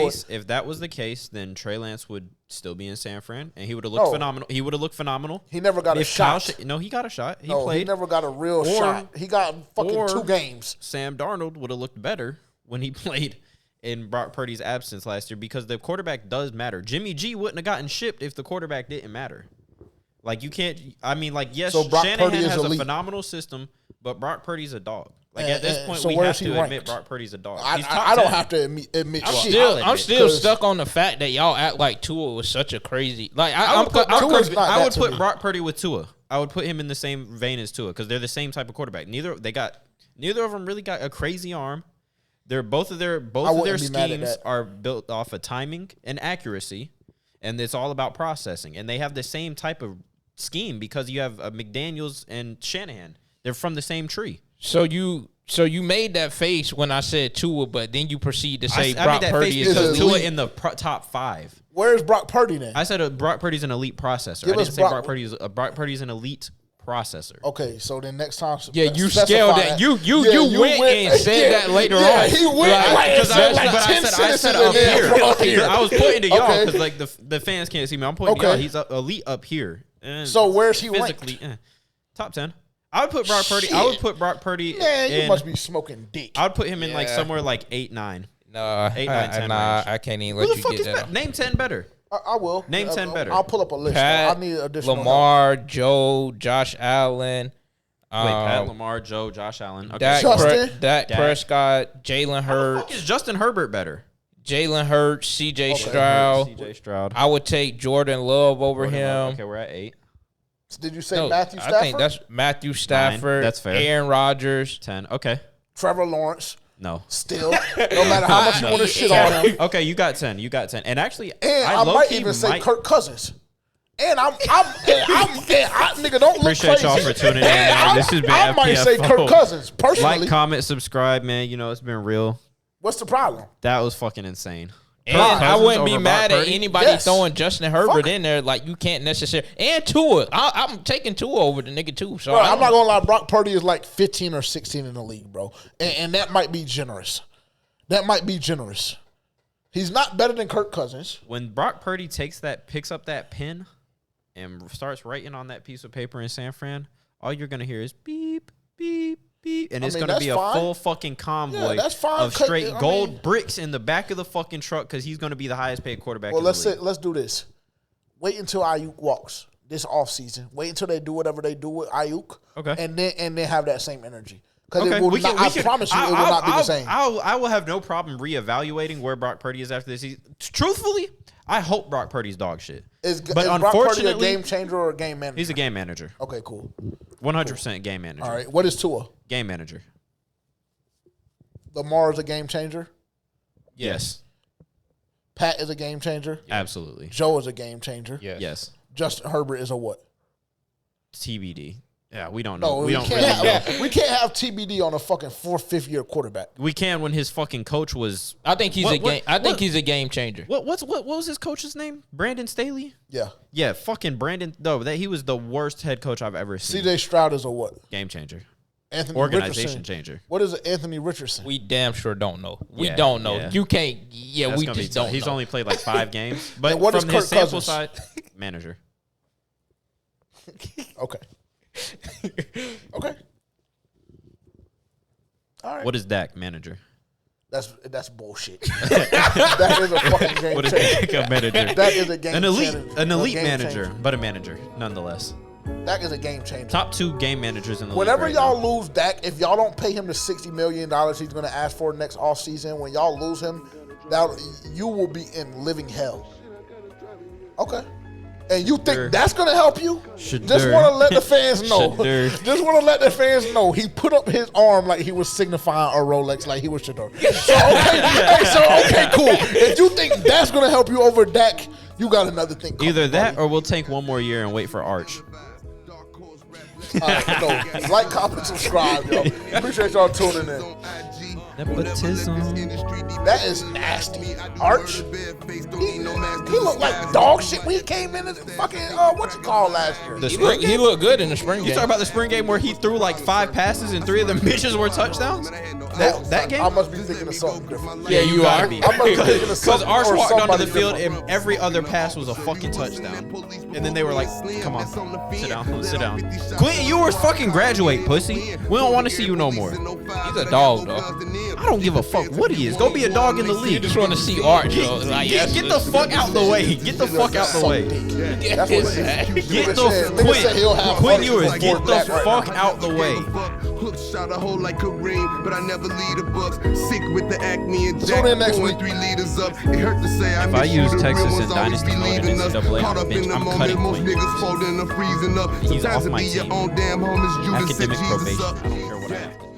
it. case, then Trey Lance would still be in San Fran, and he would have looked phenomenal. He would have looked phenomenal. He never got a shot. No, he got a shot. He No, played. he never got a real shot. He got fucking 2 games. Sam Darnold would have looked better when he played in Brock Purdy's absence last year, because the quarterback does matter. Jimmy G wouldn't have gotten shipped if the quarterback didn't matter. Like you can't. I mean, like yes, So Brock Shanahan Purdy is has elite. a phenomenal system, but Brock Purdy's a dog. Like at this point, so we where have is he to ranked? admit Brock Purdy's a dog. He's top I don't 10. have to admit shit. I'm still 'cause- stuck on the fact that y'all act like Tua was such a crazy. Like I would put, Tua's not I that would to put me. Brock Purdy with Tua. I would put him in the same vein as Tua because they're the same type of quarterback. Neither of them really got a crazy arm. Both of their wouldn't be mad at schemes that. are built off of timing and accuracy, and it's all about processing. And they have the same type of scheme because you have McDaniels and Shanahan. They're from the same tree. So you made that face when I said Tua, but then you proceed to say I Brock made that Purdy face is because elite. Tua in the top 5. Where's Brock Purdy then? I said Brock Purdy's an elite processor. Give I us didn't say Brock- Brock Purdy's an elite processor. Okay, so then next time, Yeah, you specify scaled that. You went and said that later on. He went Like, and said like But 10 I said sentences up in there here. from up here. I was pointing to y'all Okay. because like the fans can't see me. I'm pointing to Okay. y'all. He's elite up here. And So where's he physically? Top 10. I would put Brock Purdy. I would put Brock Purdy. Man, you in, must be smoking dick. I would put him in like Yeah. somewhere like 8, 9. Nah, 8, 9, 10 range. I can't even let Who the you fuck get is that. better? Name 10 better. I will. Name 10 better. I'll pull up a list. Pat, I need additional help. Lamar, Joe, Josh Allen. Wait, Pat, Lamar, Joe, Josh Allen. Okay. Dak, Justin? Dak Dak. Prescott, Jalen How the fuck Hurts, is Justin Herbert better? Jalen Hurts, CJ Stroud. CJ Stroud. I would take Jordan Love over him. Okay, we're at 8. Did you say No, Matthew Stafford? I think that's Matthew Stafford. That's fair. Aaron Rodgers. 10. Okay. Trevor Lawrence. No. Still, no matter how much you want to shit on him. Okay, you got 10. And actually, And I might even say Kirk Cousins. And nigga, don't look Appreciate crazy. y'all for tuning in, And man. This has been I might say FPFO. Kirk Cousins personally. Like, comment, subscribe, man. You know, it's been real. What's the problem? That was fucking insane. And Kirk I Cousins wouldn't be over mad Brock at Purdy? anybody Yes. throwing Justin Herbert Fuck. in there. Like, you can't necessarily. And Tua. I'm taking Tua over the nigga, too. So Bro, I'm not gonna lie. Brock Purdy is like 15 or 16 in the league, bro, and that might be generous. That might be generous. He's not better than Kirk Cousins. When Brock Purdy picks up that pen and starts writing on that piece of paper in San Fran, all you're going to hear is beep, beep, beep. And it's mean, going to be a that's fine. full fucking convoy Yeah, that's fine. of straight I gold mean- bricks in the back of the fucking truck because he's going to be the highest paid quarterback Well, in the league. let's do this. Wait until Ayuk walks this offseason. Wait until they do whatever they do with Ayuk. Okay. And then have that same energy. Because Okay, I promise you, it will not be the same. I will have no problem reevaluating where Brock Purdy is after this season. Truthfully, I hope Brock Purdy's dog shit. Is but Brock Purdy a unfortunately, game changer or a game manager? he's a game manager. Okay, cool. 100% game manager. All right. What is Tua? Game manager. Lamar is a game changer. Yes. Pat is a game changer. Absolutely. Joe is a game changer. Yes. Yes. Justin Herbert is a what? TBD. Yeah, we don't know. No, we don't really know. we can't have TBD on a fucking 4th, 5th year quarterback. We can when his fucking coach was. I think he's he's a game changer. What was his coach's name? Brandon Staley. Yeah. Yeah, fucking Brandon. No, he was the worst head coach I've ever seen. CJ Stroud is a what? Game changer. Anthony Organization Richardson. changer. What is it, Anthony Richardson? We damn sure don't know. We Yeah, don't know. yeah. You can't. Yeah, That's we gonna be just tough. don't. He's know. only played like 5 games. But And what is from his Kirk sample Cousins? side, manager. Okay. Okay. All right. What is Dak? Manager. That's bullshit. That is a fucking game What is changer. Dak? A manager. That is a game An elite, changer. an elite A game manager, changer. but a manager nonetheless. Dak is a game changer. Top 2 game managers in the Whenever league. right y'all now. lose Dak, if y'all don't pay him the $60 million he's going to ask for next offseason, when y'all lose him, you will be in living hell. Okay. And you think that's going to help you? Shaddur. Just want to let the fans know. Shaddur. Just want to let the fans know. He put up his arm like he was signifying a Rolex, like he was Shaddur. Okay, cool. If you think that's going to help you over Dak, you got another thing coming, Either that buddy. or we'll take one more year and wait for Arch. No, like, comment, subscribe, yo. Appreciate y'all tuning in. Nepotism. That is nasty. Arch, he looked like dog shit when he came in as fucking, what you call last year? He looked good in the spring game. You talking about the spring game where he threw like 5 passes and 3 of them bitches were touchdowns? That game? I must be thinking of something different. Yeah, you are. are. I must be thinking of Because something Arch or walked onto the somebody field different. and every other pass was a fucking touchdown. And then they were like, come on, sit down, sit down. Quentin, you were fucking graduate, pussy. We don't want to see you no more. He's a dog, though. I don't give a fuck what he is. Go be a dog in the You league. just want to see Arch, though. Like, Get the fuck out the way. Get the fuck out the way. That's what it is. Get Nigga said he'll have Quinn Ewers, Hutchinson get for the Dak right fuck now. out the way. Hook shot a hole like Kareem, but I never lead the Bucks. Sick with the acne and Tune in next pouring week. 3 liters up. It hurt to say I If I miss you, use the Texas real in ones always Dynasty be mode in leaving us. NCAA Caught up bench, in the I'm moment, cutting most Quinn. niggas folding and freezing up. He's Sometimes off it my be your team. own damn homies, you can set Academic Jesus probation. up. I don't care what I have to do.